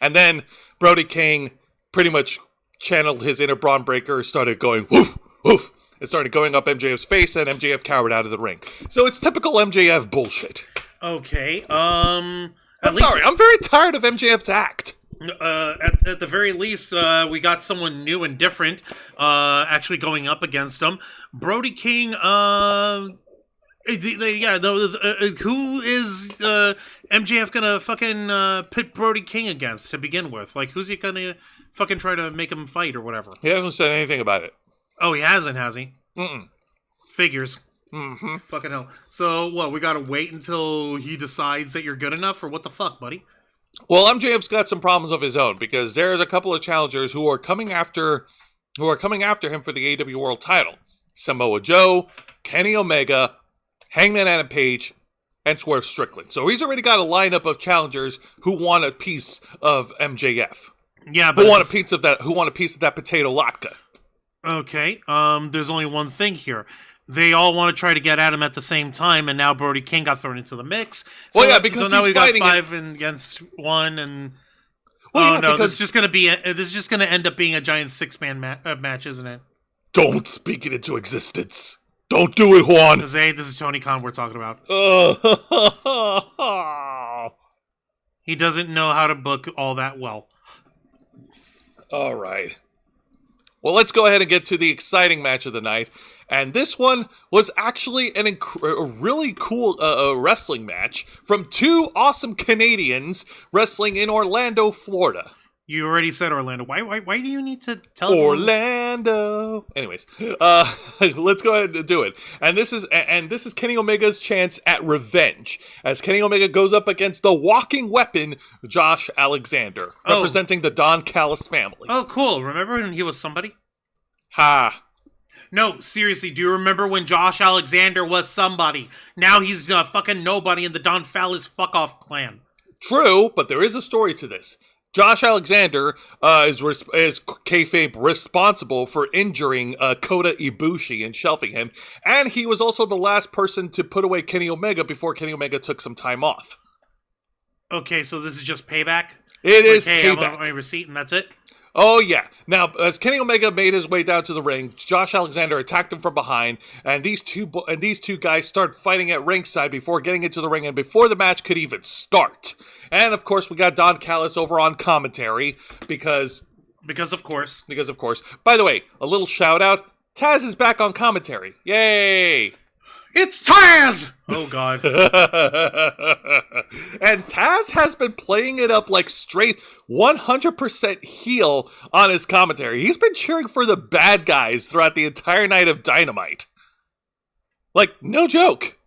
And then Brody King pretty much channeled his inner Braun Breaker, started going woof, woof. It started going up MJF's face, and MJF cowered out of the ring. So it's typical MJF bullshit. Okay, I'm very tired of MJF's act. At the very least, we got someone new and different, actually going up against him. Brody King, who is MJF gonna fucking pit Brody King against to begin with? Like, who's he gonna fucking try to make him fight or whatever? He hasn't said anything about it. Oh, he hasn't, has he? Mm-mm. Figures. Mm-hmm. Fucking hell. So, what, we gotta wait until he decides that you're good enough, or what the fuck, buddy? Well, MJF's got some problems of his own, because there's a couple of challengers who are coming after him for the AEW World title. Samoa Joe, Kenny Omega, Hangman Adam Page, and Swerve Strickland. So he's already got a lineup of challengers who want a piece of MJF. Yeah, but who want a piece of that potato latke. Okay, there's only one thing here. They all want to try to get at him at the same time, and now Brody King got thrown into the mix. So, well, yeah, because so now he's we got fighting 5 against 1, and because this is just gonna end up being a giant 6-man match, isn't it? Don't speak it into existence. Don't do it, Juan. Zay, this is Tony Khan we're talking about. He doesn't know how to book all that well. All right. Well, let's go ahead and get to the exciting match of the night. And this one was actually a really cool wrestling match from 2 awesome Canadians wrestling in Orlando, Florida. You already said Orlando. Why do you need to tell Orlando? Anyways, let's go ahead and do it. And this is Kenny Omega's chance at revenge, as Kenny Omega goes up against the walking weapon, Josh Alexander, representing the Don Callis family. Oh, cool. Remember when he was somebody? Ha. No, seriously, do you remember when Josh Alexander was somebody? Now he's fucking nobody in the Don Callis fuck-off clan. True, but there is a story to this. Josh Alexander is kayfabe responsible for injuring Kota Ibushi and shelving him, and he was also the last person to put away Kenny Omega before Kenny Omega took some time off. Okay, so this is just payback? It is payback. payback. I want my receipt and that's it? Oh, yeah. Now, as Kenny Omega made his way down to the ring, Josh Alexander attacked him from behind, and these two guys started fighting at ringside before getting into the ring and before the match could even start. And, of course, we got Don Callis over on commentary because of course. By the way, a little shout-out. Taz is back on commentary. Yay! It's Taz! Oh, God. And Taz has been playing it up like straight 100% heel on his commentary. He's been cheering for the bad guys throughout the entire night of Dynamite. Like, no joke.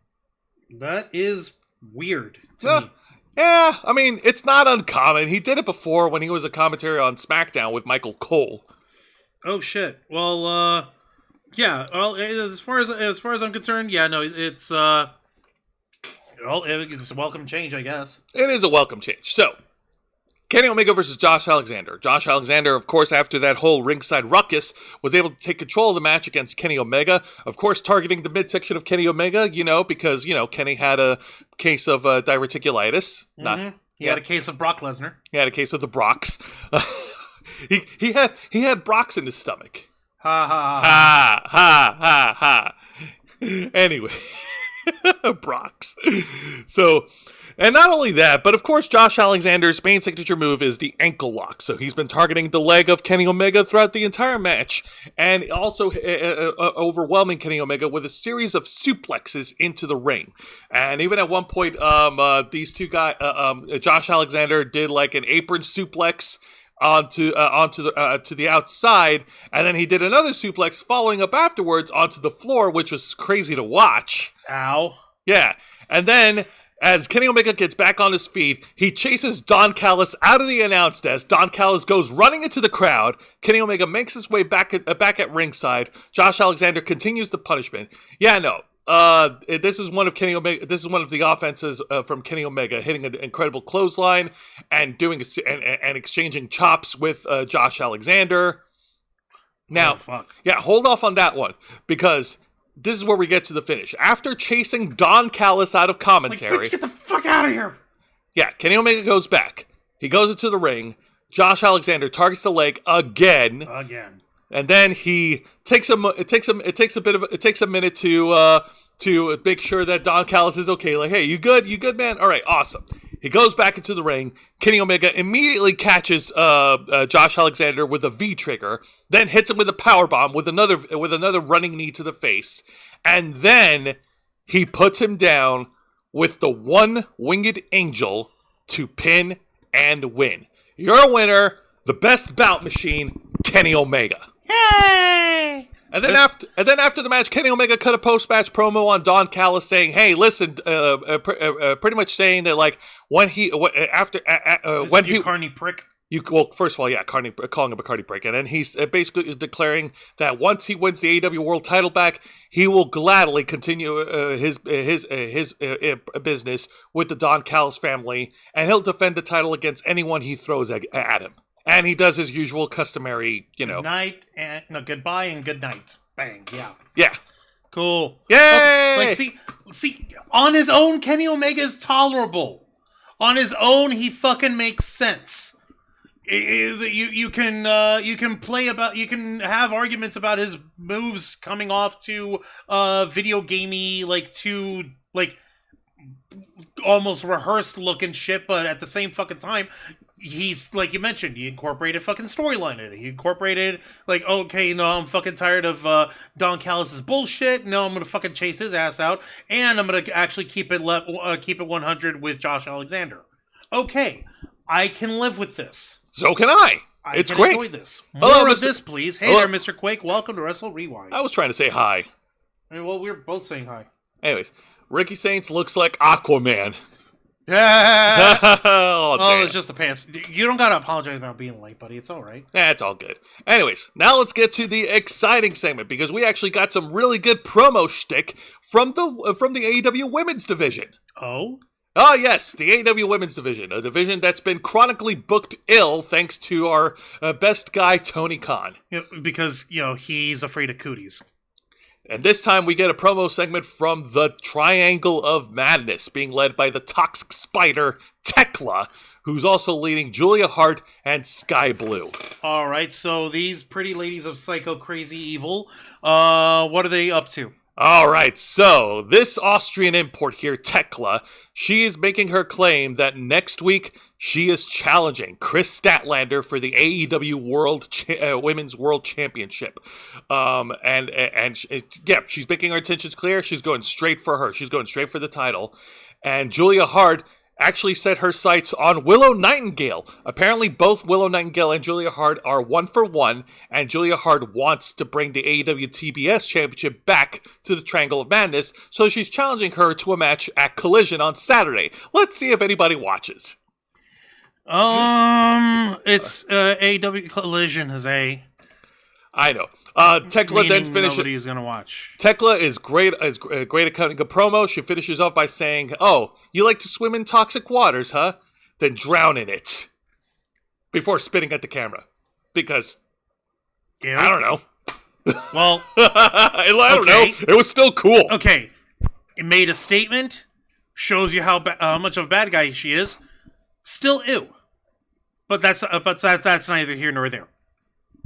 That is weird to me. Yeah, I mean, it's not uncommon. He did it before when he was a commentary on SmackDown with Michael Cole. Oh, shit. Well, yeah, well, as far as I'm concerned, yeah, no, it's a welcome change, I guess. It is a welcome change. So, Kenny Omega versus Josh Alexander. Josh Alexander, of course, after that whole ringside ruckus, was able to take control of the match against Kenny Omega. Of course, targeting the midsection of Kenny Omega, because, Kenny had a case of diverticulitis. Mm-hmm. He had a case of Brock Lesnar. He had a case of the Brocks. he had Brocks in his stomach. Ha ha ha ha ha ha. Anyway, Brocks. So, and not only that, but of course, Josh Alexander's main signature move is the ankle lock. So he's been targeting the leg of Kenny Omega throughout the entire match, and also overwhelming Kenny Omega with a series of suplexes into the ring. And even at one point, these two guys, Josh Alexander did like an apron suplex onto the outside, and then he did another suplex following up afterwards onto the floor, which was crazy to watch. Ow. Yeah, and then as Kenny Omega gets back on his feet, he chases Don Callis out of the announce desk. Don Callis goes running into the crowd. Kenny Omega makes his way back at ringside. Josh Alexander continues the punishment. Yeah, no. This is one of Kenny Omega. This is one of the offenses from Kenny Omega, hitting an incredible clothesline and and exchanging chops with Josh Alexander. Now, oh, fuck. Yeah, hold off on that one because this is where we get to the finish. After chasing Don Callis out of commentary... Like, bitch, get the fuck out of here! Yeah, Kenny Omega goes back. He goes into the ring. Josh Alexander targets the leg again. And then he takes a minute to make sure that Don Callis is okay. Like, hey, you good? You good, man? All right, awesome. He goes back into the ring. Kenny Omega immediately catches Josh Alexander with a V trigger, then hits him with a powerbomb with another running knee to the face, and then he puts him down with the one winged angel to pin and win. You're a winner, the best bout machine, Kenny Omega. Yay! And then after the match, Kenny Omega cut a post-match promo on Don Callis saying, "Hey, listen," pretty much saying that like when he carny prick. First of all, yeah, calling him a carny prick, and then he's basically declaring that once he wins the AEW World Title back, he will gladly continue his business with the Don Callis family, and he'll defend the title against anyone he throws at him. And he does his usual customary, Good night and goodbye and good night. Bang, yeah. Yeah. Cool. Yay! Like, see, on his own, Kenny Omega is tolerable. On his own, he fucking makes sense. You can have arguments about his moves coming off to video gamey, almost rehearsed looking shit, but at the same fucking time, he's, like you mentioned, he incorporated fucking storyline in it. He incorporated, like, okay, no, I'm fucking tired of Don Callis' bullshit. No, I'm gonna fucking chase his ass out, and I'm gonna actually keep it 100 with Josh Alexander. Okay, I can live with this. So can I. It's great. Enjoy this. More of this, please. Hey there, Mr. Quake. Welcome to Wrestle Rewind. I was trying to say hi. Well, we were both saying hi. Anyways, Ricky Saints looks like Aquaman. Yeah. Oh, it's just the pants. You don't gotta apologize about being late, buddy. It's all right. It's all good. Anyways, now let's get to the exciting segment because we actually got some really good promo shtick from the AEW Women's Division. Oh. Oh yes, the AEW Women's Division, a division that's been chronically booked ill thanks to our best guy Tony Khan. Because he's afraid of cooties. And this time we get a promo segment from the Triangle of Madness, being led by the Toxic Spider, Tekla, who's also leading Julia Hart and Sky Blue. All right, so these pretty ladies of Psycho Crazy Evil, what are they up to? All right, so this Austrian import here, Tekla, she is making her claim that next week she is challenging Chris Statlander for the AEW Women's World Championship. She's making her intentions clear. She's going straight for her. She's going straight for the title. And Julia Hart actually set her sights on Willow Nightingale. Apparently, both Willow Nightingale and Julia Hart are 1 for 1, and Julia Hart wants to bring the AEW TBS Championship back to the Triangle of Madness, so she's challenging her to a match at Collision on Saturday. Let's see if anybody watches. It's AEW Collision, Jose. I know. Tekla then finishes. Nobody's gonna watch. Tekla is great at cutting a promo. She finishes off by saying, "Oh, you like to swim in toxic waters, huh? Then drown in it." Before spitting at the camera, because I don't know. Well, I don't know. It was still cool. Okay, it made a statement. Shows you how much of a bad guy she is. Still, ew. But that's neither here nor there.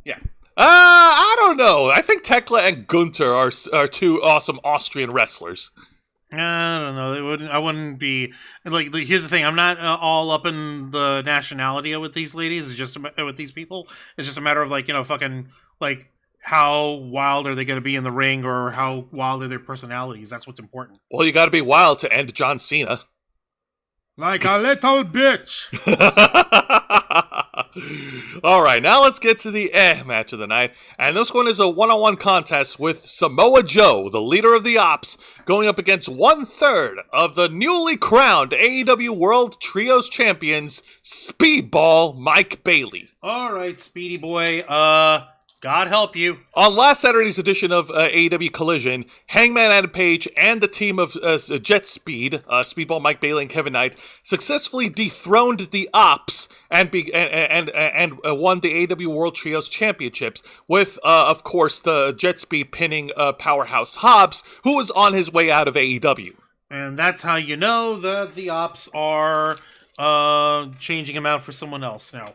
Yeah. I don't know. I think Tekla and Gunther are two awesome Austrian wrestlers. I don't know. I wouldn't be like. Here's the thing. I'm not all up in the nationality with these ladies. It's just with these people. It's just a matter of fucking how wild are they going to be in the ring, or how wild are their personalities. That's what's important. Well, you got to be wild to end John Cena. Like a little bitch. All right, now let's get to the match of the night. And this one is a one-on-one contest with Samoa Joe, the leader of the Ops, going up against 1/3 of the newly crowned AEW World Trios Champions, Speedball Mike Bailey. All right, Speedy boy. Got God help you. On last Saturday's edition of AEW Collision, Hangman Adam Page and the team of Jet Speed, Speedball Mike Bailey and Kevin Knight, successfully dethroned the Ops and won the AEW World Trios Championships with, of course, the Jet Speed pinning Powerhouse Hobbs, who was on his way out of AEW. And that's how you know that the Ops are changing him out for someone else now.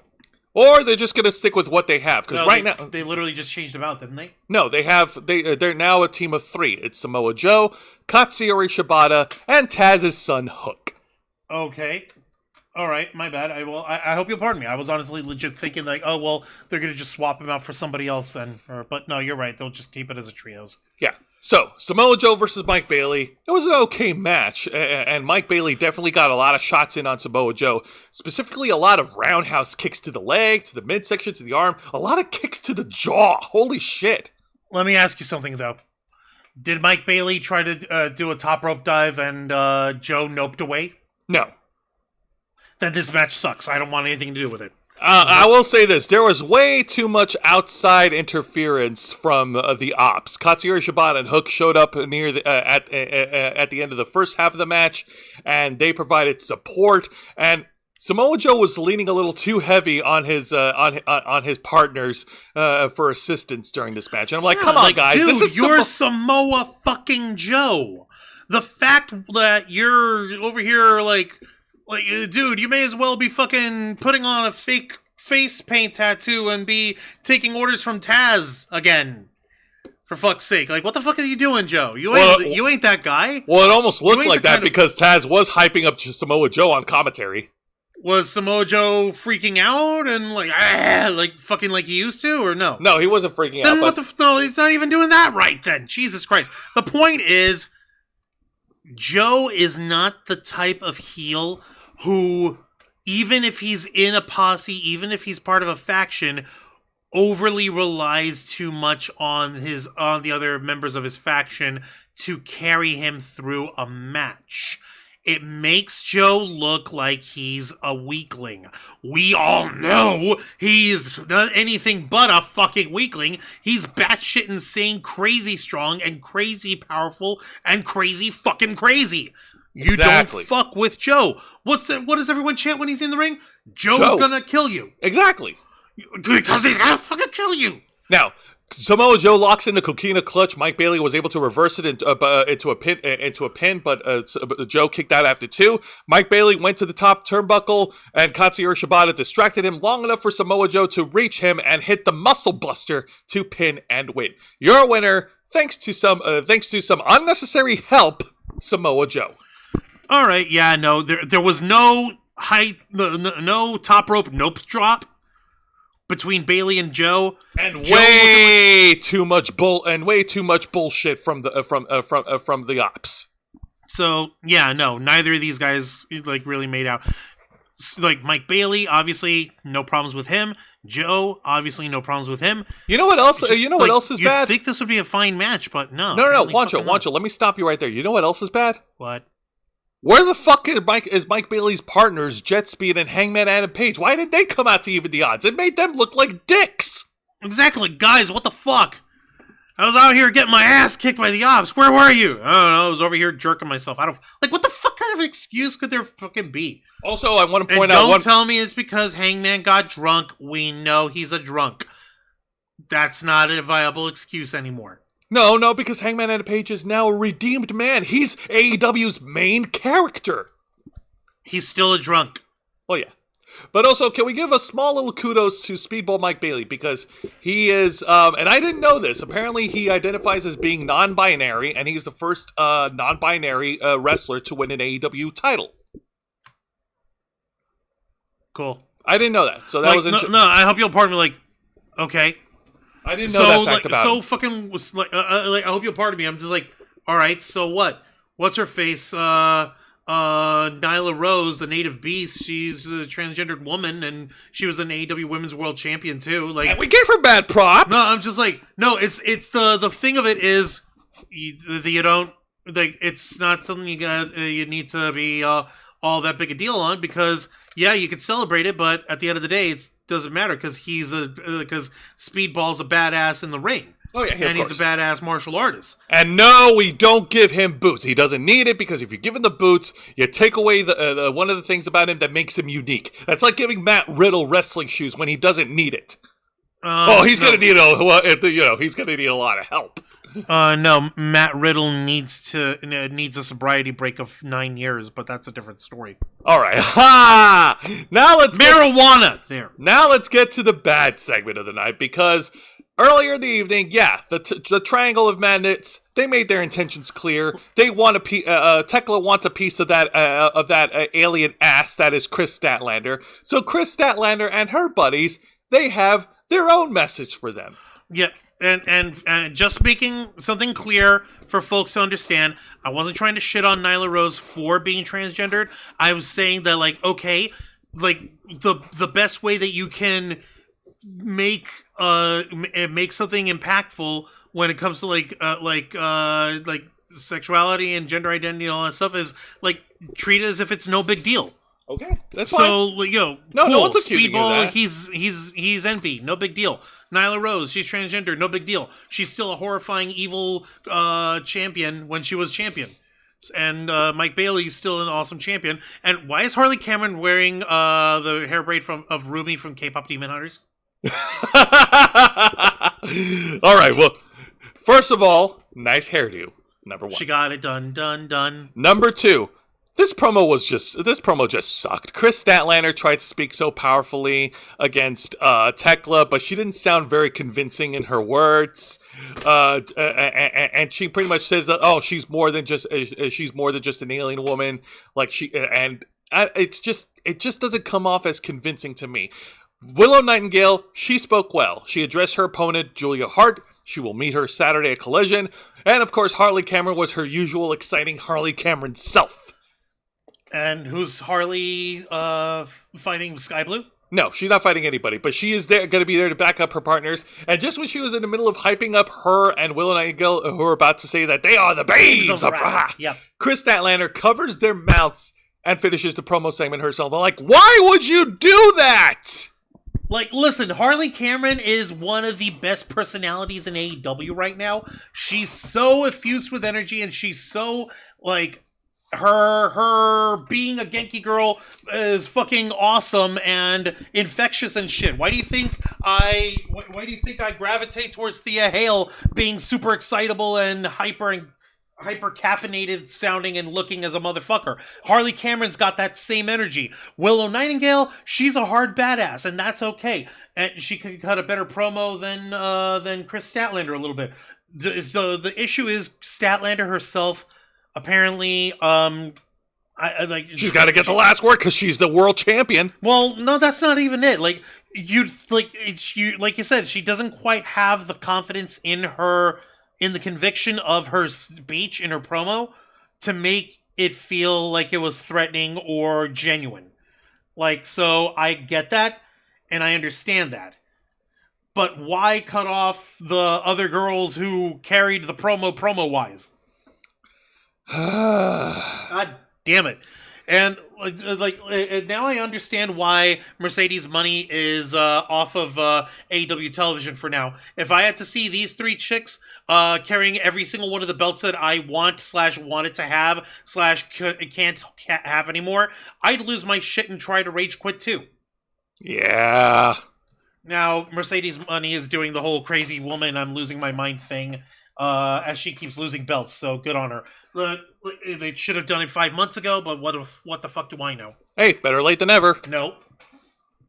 Or they're just going to stick with what they have. Because now... They literally just changed them out, didn't they? No, they're now a team of 3. It's Samoa Joe, Katsuyori Shibata, and Taz's son, Hook. Okay. All right, my bad. I hope you'll pardon me. I was honestly legit thinking like, oh, well, they're going to just swap him out for somebody else then. But no, you're right. They'll just keep it as a trios. Yeah. So, Samoa Joe versus Mike Bailey. It was an okay match, and Mike Bailey definitely got a lot of shots in on Samoa Joe. Specifically, a lot of roundhouse kicks to the leg, to the midsection, to the arm. A lot of kicks to the jaw. Holy shit. Let me ask you something, though. Did Mike Bailey try to do a top rope dive and Joe noped away? No. Then this match sucks. I don't want anything to do with it. I will say this. There was way too much outside interference from the Ops. Katsuyori Shibata and Hook showed up near at the end of the first half of the match, and they provided support. And Samoa Joe was leaning a little too heavy on his partners for assistance during this match. And I'm like, come on, guys. Dude, this is you're Samoa fucking Joe. The fact that you're over here like, dude, you may as well be fucking putting on a fake face paint tattoo and be taking orders from Taz again. For fuck's sake. Like, what the fuck are you doing, Joe? You ain't that guy. Well, it almost looked like that because Taz was hyping up Samoa Joe on commentary. Was Samoa Joe freaking out and like fucking like he used to, or no? No, he wasn't freaking out. Then what no, he's not even doing that right then. Jesus Christ. The point is, Joe is not the type of heel who, even if he's in a posse, even if he's part of a faction, overly relies too much on the other members of his faction to carry him through a match. It makes Joe look like he's a weakling. We all know he's not anything but a fucking weakling. He's batshit insane, crazy strong, and crazy powerful, and crazy fucking crazy. You Exactly. don't fuck with Joe. What does everyone chant when he's in the ring? Joe's gonna kill you. Exactly. Because he's gonna fucking kill you. Now, Samoa Joe locks in the coquina clutch. Mike Bailey was able to reverse it into a pin, but Joe kicked out after 2. Mike Bailey went to the top turnbuckle, and Katsuyori Shibata distracted him long enough for Samoa Joe to reach him and hit the Muscle Buster to pin and win. You're a winner, thanks to some unnecessary help, Samoa Joe. All right, yeah, no, there was no no top rope nope drop between Bailey and Joe, and way too much bullshit from the Ops. So yeah, no, neither of these guys like really made out. Like Mike Bailey, obviously no problems with him. Joe, obviously no problems with him. You know what else? What else is bad? You'd think this would be a fine match, but no. No, Juancho, let me stop you right there. You know what else is bad? What? Where the fuck is Mike Bailey's partners, Jet Speed and Hangman Adam Page? Why didn't they come out to even the odds? It made them look like dicks. Exactly, guys, what the fuck? I was out here getting my ass kicked by the Ops. Where were you? I don't know, I was over here jerking myself. What the fuck kind of excuse could there fucking be? Also, I want to point out... Don't tell me it's because Hangman got drunk. We know he's a drunk. That's not a viable excuse anymore. No, because Hangman Adam Page is now a redeemed man. He's AEW's main character. He's still a drunk. Oh, yeah. But also, can we give a small little kudos to Speedball Mike Bailey? Because he is, and I didn't know this, apparently he identifies as being non-binary, and he's the first non-binary wrestler to win an AEW title. Cool. I didn't know that. So that was no, I hope you'll pardon me, like, okay. I didn't know that fact about him. So fucking was like, I hope you'll pardon me. I'm just like, all right, so what? What's her face? Nyla Rose, the native beast. She's a transgendered woman, and she was an AEW Women's World Champion too. Like, and we gave her bad props. No, I'm just like, no. It's the thing of it is, you don't like. It's not something you need to be all that big a deal on, because yeah, you could celebrate it, but at the end of the day, doesn't matter because because Speedball's a badass in the ring. Oh, yeah, and he's a badass martial artist. And no, we don't give him boots. He doesn't need it because if you give him the boots, you take away the one of the things about him that makes him unique. That's like giving Matt Riddle wrestling shoes when he doesn't need it. He's gonna need he's gonna need a lot of help. No, Matt Riddle needs a sobriety break of 9 years, but that's a different story. All right, now let's Now let's get to the bad segment of the night because earlier in the evening, the Triangle of Madness, they made their intentions clear. They want Tekla wants a piece of that alien ass that is Chris Statlander. So Chris Statlander and her buddies, they have their own message for them. Yeah. And just making something clear for folks to understand, I wasn't trying to shit on Nyla Rose for being transgendered. I was saying that, the best way that you can make something impactful when it comes to sexuality and gender identity and all that stuff is treat it as if it's no big deal. Okay, that's fine. So cool. No one's accusing Speedball, you of that. he's NP, no big deal. Nyla Rose, she's transgender, no big deal. She's still a horrifying evil champion when she was champion. And Mike Bailey's still an awesome champion. And why is Harley Cameron wearing the hair braid of Ruby from K-pop Demon Hunters? All right, well, first of all, nice hairdo. Number one. She got it done. Number two. This promo just sucked. Chris Statlander tried to speak so powerfully against Tekla, but she didn't sound very convincing in her words. And she pretty much says, she's more than just an alien woman. It just doesn't come off as convincing to me. Willow Nightingale, she spoke well. She addressed her opponent, Julia Hart. She will meet her Saturday at Collision. And of course, Harley Cameron was her usual exciting Harley Cameron self. And who's Harley fighting Sky Blue? No, she's not fighting anybody, but she is going to be there to back up her partners. And just when she was in the middle of hyping up her and Willow Nightingale, who are about to say that they are the babes of Wrath, yep. Chris Statlander covers their mouths and finishes the promo segment herself. I'm like, why would you do that? Listen, Harley Cameron is one of the best personalities in AEW right now. She's so effused with energy, and she's so, her being a Genki girl is fucking awesome and infectious and shit. Why do you think I gravitate towards Thea Hale being super excitable and hyper caffeinated sounding and looking as a motherfucker? Harley Cameron's got that same energy. Willow Nightingale, she's a hard badass, and that's okay. And she could cut a better promo than Chris Statlander a little bit. The issue is Statlander herself. Apparently, she's got to get the last word because she's the world champion. Well, no, that's not even it. Like you said, she doesn't quite have the confidence in the conviction of her speech in her promo to make it feel like it was threatening or genuine. So I get that and I understand that. But why cut off the other girls who carried the promo-wise? God damn it. And now I understand why Mercedes Money is off of AEW television for now. If I had to see these three chicks carrying every single one of the belts that I wanted to have can't have anymore, I'd lose my shit and try to rage quit too. Yeah. Now Mercedes Money is doing the whole crazy woman I'm losing my mind thing. As she keeps losing belts, so good on her. They should have done it 5 months ago, but what the fuck do I know? Hey, better late than never. No,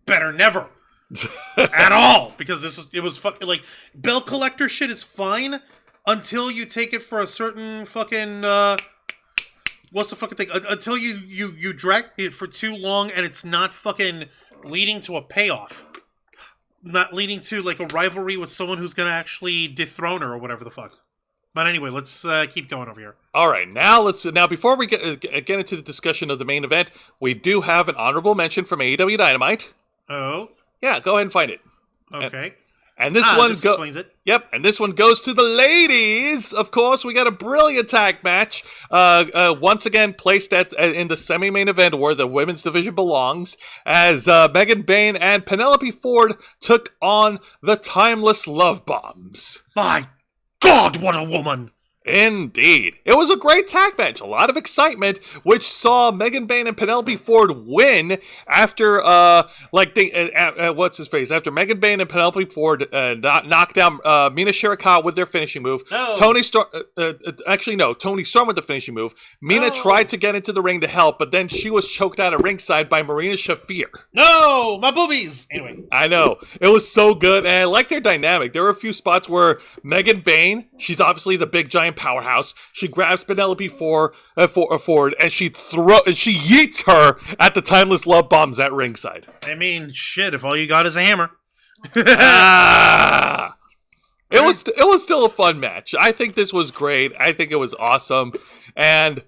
better never at all. Because it was fucking belt collector shit is fine until you take it for a certain fucking what's the fucking thing? Until you drag it for too long and it's not fucking leading to a payoff. Not leading to a rivalry with someone who's going to actually dethrone her or whatever the fuck. But anyway, let's keep going over here. All right, now before we get into the discussion of the main event, we do have an honorable mention from AEW Dynamite. Oh, yeah, go ahead and find it. Okay. And this explains it. Yep, and this one goes to the ladies. Of course, we got a brilliant tag match. Once again, placed in the semi-main event where the women's division belongs, as Megan Bayne and Penelope Ford took on the Timeless Love Bombs. My God, what a woman! Indeed. It was a great tag match. A lot of excitement, which saw Megan Bayne and Penelope Ford win after, after Megan Bayne and Penelope Ford knocked down Mina Shirakawa with their finishing move. No. Tony Storm with the finishing move. Mina tried to get into the ring to help, but then she was choked out at ringside by Marina Shafir. No! My boobies! Anyway. I know. It was so good, and I like their dynamic. There were a few spots where Megan Bayne, she's obviously the big giant powerhouse. She grabs Penelope Ford and she yeets her at the Timeless Love Bombs at ringside. I mean, shit, if all you got is a hammer. It was still a fun match. I think this was great. I think it was awesome. And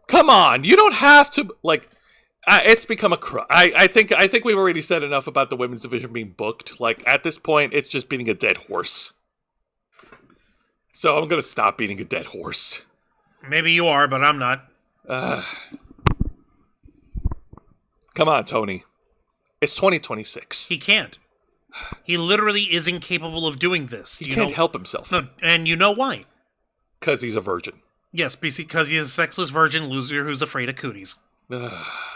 come on, you don't have to it's become a I think we've already said enough about the women's division being booked. Like, at this point, it's just beating a dead horse. So I'm going to stop beating a dead horse. Maybe you are, but I'm not. Come on, Tony. It's 2026. He can't. He literally is incapable of doing this. He can't help himself. No, and you know why? Because he's a virgin. Yes, because he is a sexless virgin loser who's afraid of cooties.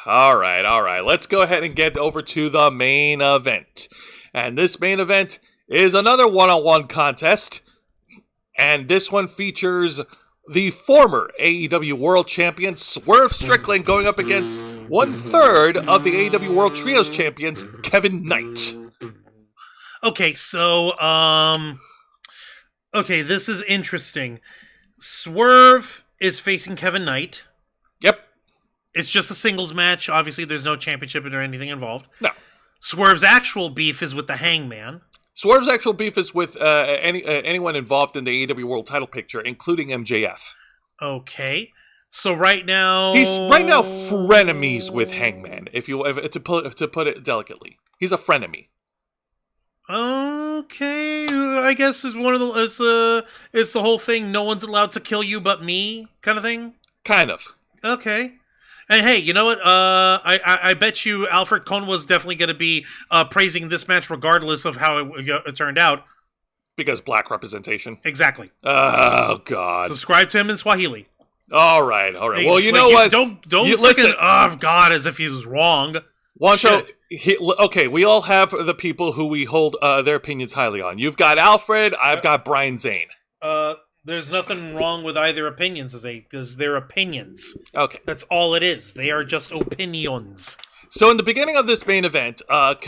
All right. Let's go ahead and get over to the main event. And this main event is another one-on-one contest. And this one features the former AEW World Champion Swerve Strickland going up against 1/3 of the AEW World Trios Champions, Kevin Knight. Okay, so, this is interesting. Swerve is facing Kevin Knight. Yep. It's just a singles match. Obviously, there's no championship or anything involved. No. Swerve's actual beef is with the Hangman. Swerve's actual beef is with anyone involved in the AEW World Title picture, including MJF. Okay, so right now he's frenemies with Hangman. To put it delicately, he's a frenemy. Okay, I guess it's one of the it's the whole thing. No one's allowed to kill you but me, kind of thing. Kind of. Okay. And hey, you know what? I bet you Alfred Cohn was definitely going to be praising this match regardless of how it turned out. Because black representation. Exactly. Oh, God. Subscribe to him in Swahili. All right. Hey, well, you know what? Don't listen. Oh, God, as if he was wrong. Wancho, okay, we all have the people who we hold their opinions highly on. You've got Alfred, I've got Brian Zane. There's nothing wrong with either opinions, because they're opinions. Okay. That's all it is. They are just opinions. So in the beginning of this main event,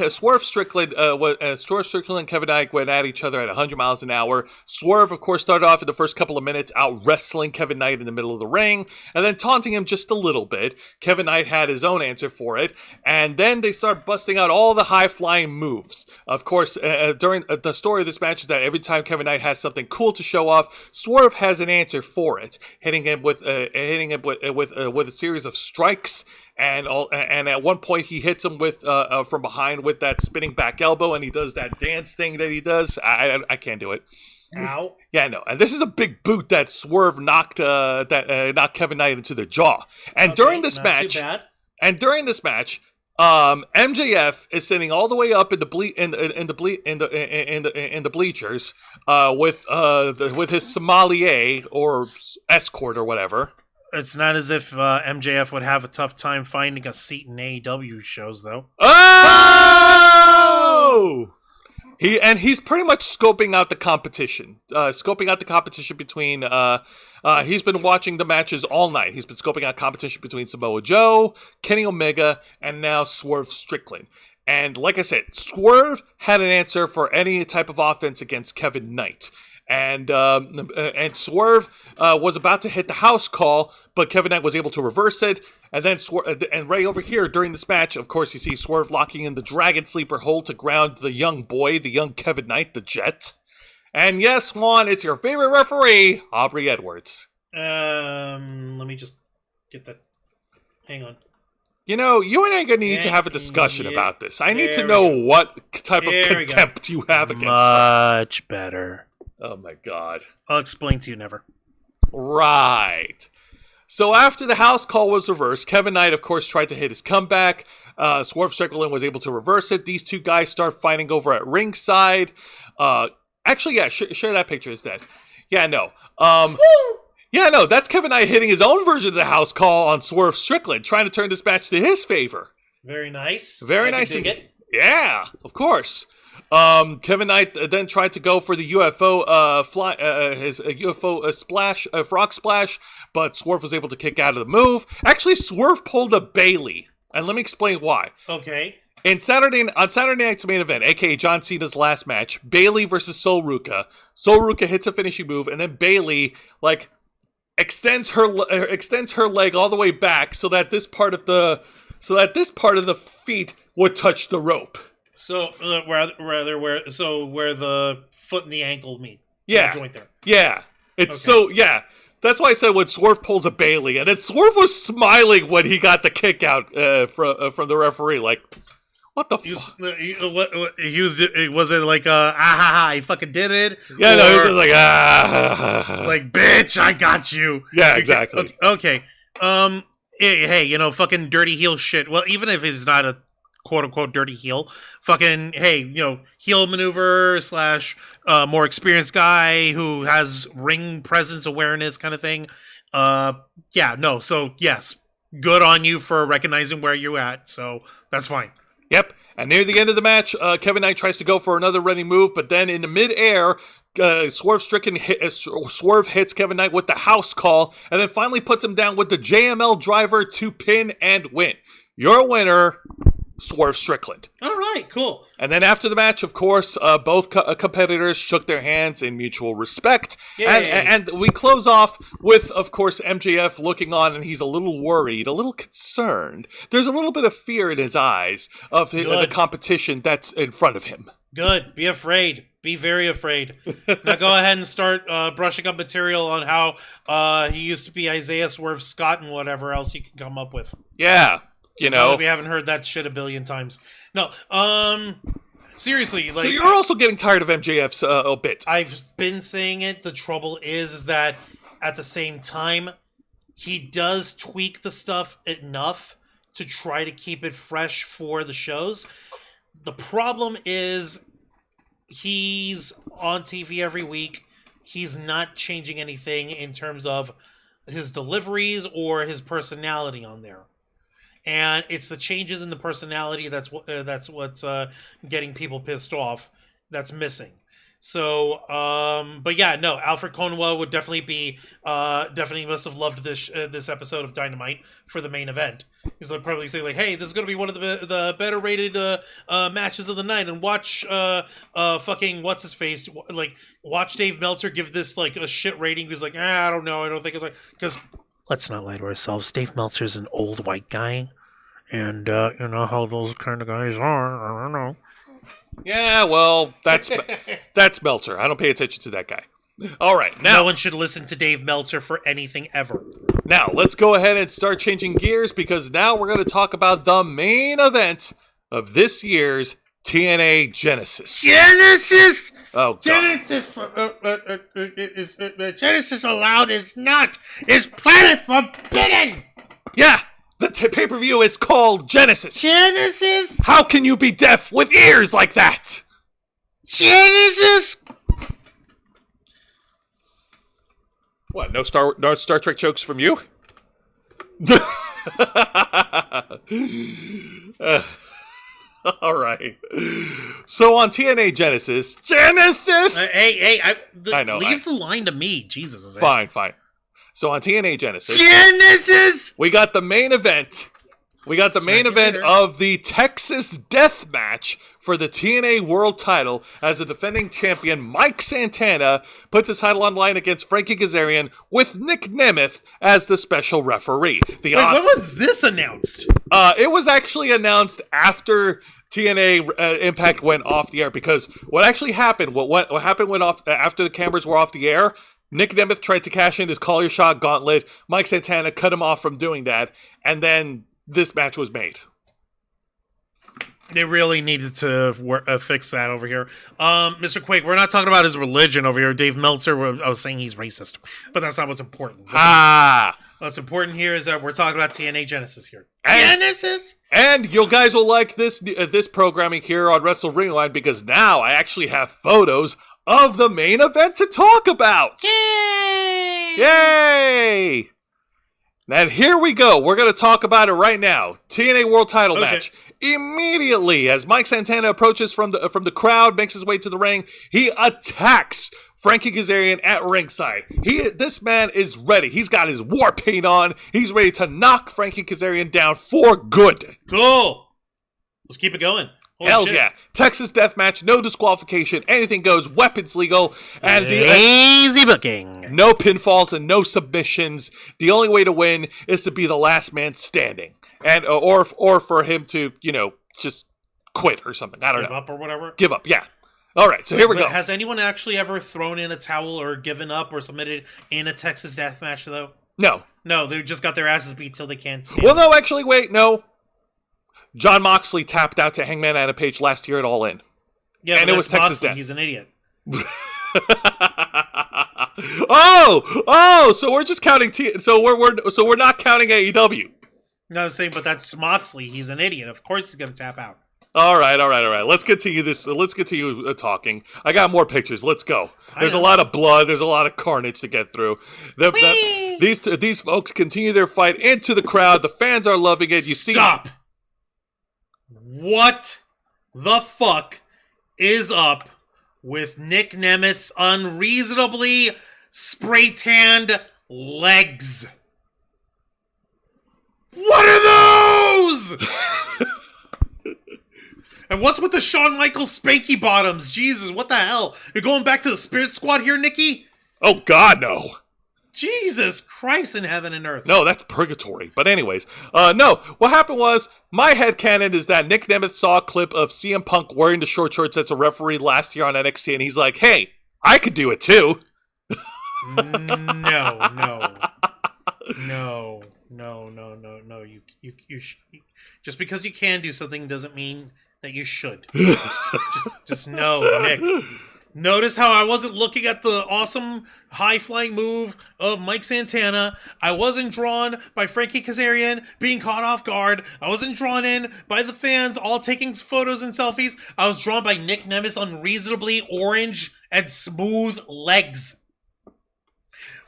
Swerve Strickland and Kevin Knight went at each other at 100 miles an hour. Swerve, of course, started off in the first couple of minutes out wrestling Kevin Knight in the middle of the ring, and then taunting him just a little bit. Kevin Knight had his own answer for it, and then they start busting out all the high-flying moves. Of course, during the story of this match is that every time Kevin Knight has something cool to show off, Swerve has an answer for it, hitting him with a series of strikes. And at one point he hits him with from behind with that spinning back elbow, and he does that dance thing that he does. I can't do it. Ow. Yeah, no. And this is a big boot that Swerve knocked Kevin Knight into the jaw. And during this match, MJF is sitting all the way up in the bleachers with his sommelier or escort or whatever. It's not as if MJF would have a tough time finding a seat in AEW shows, though. Oh! He's pretty much scoping out the competition. Between. He's been watching the matches all night. He's been scoping out competition between Samoa Joe, Kenny Omega, and now Swerve Strickland. And like I said, Swerve had an answer for any type of offense against Kevin Knight. And Swerve was about to hit the house call, but Kevin Knight was able to reverse it. And then and right over here during this match, of course, you see Swerve locking in the Dragon Sleeper hold to ground the young boy, the young Kevin Knight, the Jet. And yes, Juan, it's your favorite referee, Aubrey Edwards. Let me just get that. Hang on. You know, you and I are going to need to have a discussion about this. I need to know what type of contempt you have against her. Much better. Oh my god. I'll explain to you never. Right. So after the house call was reversed, Kevin Knight, of course, tried to hit his comeback. Swerve Strickland was able to reverse it. These two guys start fighting over at ringside. Actually, yeah, share that picture instead. Yeah, no. Yeah, no, that's Kevin Knight hitting his own version of the house call on Swerve Strickland, trying to turn this match to his favor. Very nice. Very nice. Yeah, of course. Kevin Knight then tried to go for the UFO his UFO splash, frog splash, but Swerve was able to kick out of the move. Actually, Swerve pulled a Bailey, and let me explain why. Okay. On Saturday night's main event, aka John Cena's last match, Bailey versus Sol Ruca. Sol Ruca hits a finishing move, and then Bailey extends her leg all the way back so that this part of the feet would touch the rope. So where the foot and the ankle meet. Yeah. The joint there. Yeah. That's why I said when Swerve pulls a Bailey, and then Swerve was smiling when he got the kick out from the referee, like, what the fuck? Was it like he fucking did it? Yeah, no, he was just like, ah. It's like, bitch, I got you. Yeah, exactly. Okay. Hey, fucking dirty heel shit. Well, even if he's not a quote-unquote dirty heel, fucking, hey, heel maneuver / more experienced guy who has ring presence awareness kind of thing. So yes, good on you for recognizing where you're at, so that's fine. Yep, and near the end of the match, Kevin Knight tries to go for another running move, but then in the mid-air, Swerve hits Kevin Knight with the house call, and then finally puts him down with the JML driver to pin and win. Your winner, Swerve Strickland. All right, cool. And then after the match, of course, both competitors shook their hands in mutual respect. And we close off with, of course, MJF looking on, and he's a little worried, a little concerned. There's a little bit of fear in his eyes of the competition that's in front of him. Good. Be afraid. Be very afraid. Now go ahead and start brushing up material on how he used to be Isaiah Swerve Scott and whatever else you can come up with. Yeah. We haven't heard that shit a billion times. No, seriously, so you're also getting tired of MJF's bit. I've been saying it. The trouble is that at the same time, he does tweak the stuff enough to try to keep it fresh for the shows. The problem is he's on TV every week. He's not changing anything in terms of his deliveries or his personality on there. And it's the changes in the personality that's what's getting people pissed off. That's missing. So, but yeah, no, Alfred Konuwa would definitely must have loved this episode of Dynamite for the main event. He's like probably say like, hey, this is gonna be one of the better rated matches of the night, and watch fucking what's his face, like watch Dave Meltzer give this like a shit rating. He's like, I don't know, I don't think it's like, because let's not lie to ourselves. Dave Meltzer's an old white guy, and you know how those kind of guys are. I don't know. Yeah, well, that's Meltzer. I don't pay attention to that guy. All right, now no one should listen to Dave Meltzer for anything ever. Now let's go ahead and start changing gears, because now we're going to talk about the main event of this year's TNA Genesis. Genesis. Oh God. Genesis allowed is not. Is planet forbidden. Yeah. The pay-per-view is called Genesis. Genesis? How can you be deaf with ears like that? Genesis? What, no Star Trek jokes from you? All right. So on TNA Genesis... Genesis! I know. Leave the line to me. Jesus. Fine. So on TNA Genesis, Genesis, we got the main event. We got the main event of the Texas Death Match for the TNA World Title, as the defending champion Mike Santana puts his title on line against Frankie Kazarian with Nick Nemeth as the special referee. When was this announced? It was actually announced after TNA Impact went off the air, because what actually happened, what happened went off after the cameras were off the air. Nick Nemeth tried to cash in his Call Your Shot gauntlet. Mike Santana cut him off from doing that. And then this match was made. They really needed to fix that over here. Mr. Quake, we're not talking about his religion over here. Dave Meltzer was saying he's racist, but that's not what's important. What's important here is that we're talking about TNA Genesis here. Genesis! And you guys will like this programming here on Wrestle Wrewind because now I actually have photos of the main event to talk about. Yay! Yay! And here we go. We're going to talk about it right now. TNA World Title match. Immediately, as Mike Santana approaches from the crowd, makes his way to the ring, he attacks Frankie Kazarian at ringside. This man is ready. He's got his war paint on. He's ready to knock Frankie Kazarian down for good. Cool. Let's keep it going. Hells yeah. Texas Deathmatch, no disqualification, anything goes, weapons legal, and easy booking. No pinfalls and no submissions. The only way to win is to be the last man standing. And or for him to, just quit or something. I don't know. Give up or whatever? Give up, yeah. All right, so here we go. Has anyone actually ever thrown in a towel or given up or submitted in a Texas Deathmatch, though? No. No, they just got their asses beat till they can't stand. Well, no, actually, wait, no. John Moxley tapped out to Hangman Adam Page last year at All In. Yeah, and it was Texas Death. He's an idiot. So we're just counting so we're not counting AEW. No, I'm saying, but that's Moxley. He's an idiot. Of course he's gonna tap out. All right. Let's continue this. Let's continue talking. I got more pictures. Let's go. There's a lot of blood. There's a lot of carnage to get through. These folks continue their fight into the crowd. The fans are loving it. Stop. What the fuck is up with Nick Nemeth's unreasonably spray-tanned legs? What are those? And what's with the Shawn Michaels spanky bottoms? Jesus, what the hell? You're going back to the Spirit Squad here, Nikki? Oh, God, no. Jesus Christ in heaven and earth. No, that's purgatory. But anyways, no. What happened was, my headcanon is that Nick Nemeth saw a clip of CM Punk wearing the short shorts as a referee last year on NXT, and he's like, hey, I could do it too. No. You just because you can do something doesn't mean that you should. just no, Nick. Notice how I wasn't looking at the awesome high-flying move of Mike Santana. I wasn't drawn by Frankie Kazarian being caught off guard. I wasn't drawn in by the fans all taking photos and selfies. I was drawn by Nick Nemeth's unreasonably orange and smooth legs.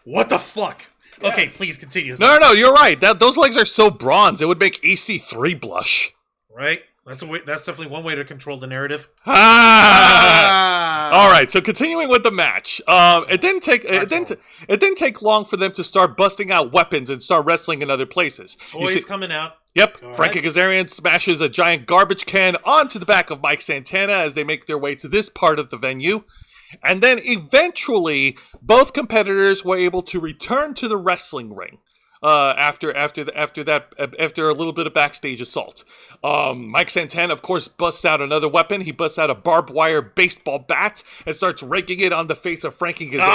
What the fuck? Yes. Okay, please continue. No, you're right. Those legs are so bronze, it would make EC3 blush. Right? That's definitely one way to control the narrative. All right, so continuing with the match, it didn't take long for them to start busting out weapons and start wrestling in other places. Toys coming out. Yep, Frankie Kazarian smashes a giant garbage can onto the back of Mike Santana as they make their way to this part of the venue. And then eventually, both competitors were able to return to the wrestling ring. After a little bit of backstage assault. Mike Santana, of course, busts out another weapon. He busts out a barbed wire baseball bat and starts raking it on the face of Frankie Kazarian.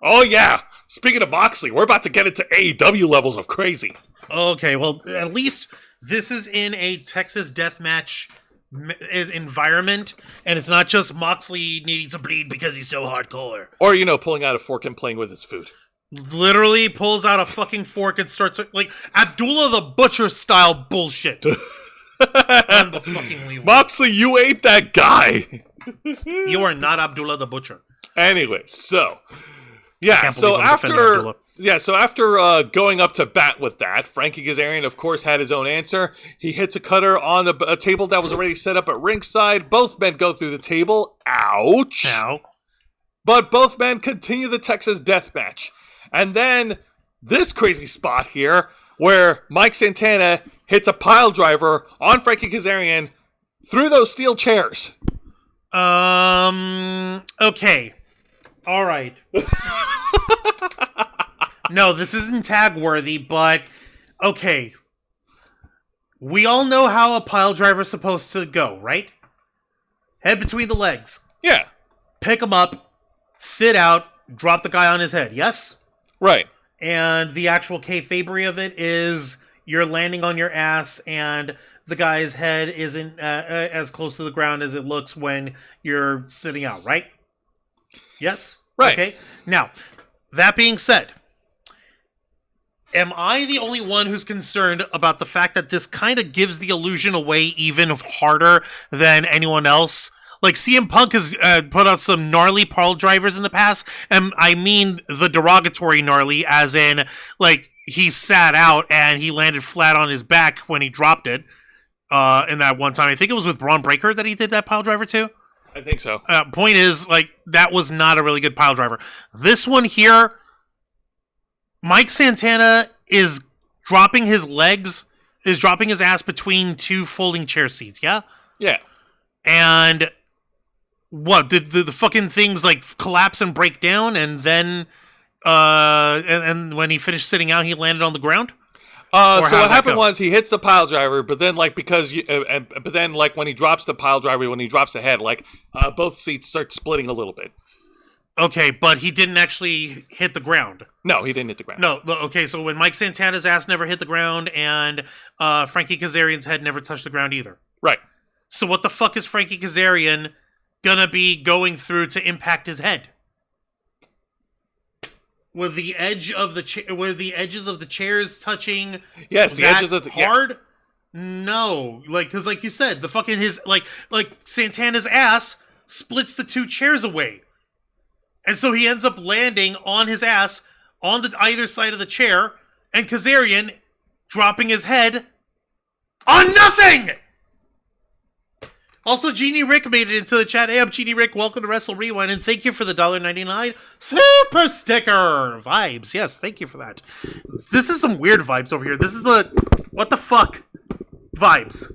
Oh, yeah. Speaking of Moxley, we're about to get into AEW levels of crazy. Okay, well, at least this is in a Texas Deathmatch environment, and it's not just Moxley needing to bleed because he's so hardcore. Or, pulling out a fork and playing with his food. Literally pulls out a fucking fork and starts like Abdullah the Butcher style bullshit. Unbelievable. Moxley, you ain't that guy. You are not Abdullah the Butcher. Anyway, so after going up to bat with that, Frankie Kazarian, of course, had his own answer. He hits a cutter on a table that was already set up at ringside. Both men go through the table. Ouch. Ow. But both men continue the Texas death match. And then this crazy spot here where Mike Santana hits a pile driver on Frankie Kazarian through those steel chairs. Okay. All right. No, this isn't tag worthy, but okay. We all know how a pile driver's supposed to go, right? Head between the legs. Yeah. Pick him up, sit out, drop the guy on his head, yes? Right. And the actual kayfabery of it is you're landing on your ass and the guy's head isn't as close to the ground as it looks when you're sitting out, right? Yes? Right. Okay. Now, that being said, am I the only one who's concerned about the fact that this kind of gives the illusion away even harder than anyone else? Like, CM Punk has put out some gnarly pile drivers in the past, and I mean the derogatory gnarly, as in, like, he sat out and he landed flat on his back when he dropped it in that one time. I think it was with Braun Breaker that he did that pile driver too. I think so. Point is, like, that was not a really good pile driver. This one here, Mike Santana is dropping his ass between two folding chair seats, yeah? Yeah. And what, did the fucking things, like, collapse and break down, and then, and when he finished sitting out, he landed on the ground? So what happened was he hits the pile driver, but then like but then like when he drops the pile driver, when he drops the head, like both seats start splitting a little bit. Okay, but he didn't actually hit the ground. No, he didn't hit the ground. No, okay, so when Mike Santana's ass never hit the ground and Frankie Kazarian's head never touched the ground either. Right. So what the fuck is Frankie Kazarian gonna be going through to impact his head? Were the edges of the chairs touching? Yes, the edges of the hard. Yeah. No, because like you said, the fucking his like Santana's ass splits the two chairs away, and so he ends up landing on his ass on the either side of the chair, and Kazarian dropping his head on nothing. Also, Genie Rick made it into the chat. Hey, I'm Genie Rick. Welcome to Wrestle Rewind, and thank you for the $1.99 super sticker vibes. Yes, thank you for that. This is some weird vibes over here. This is the what the fuck vibes.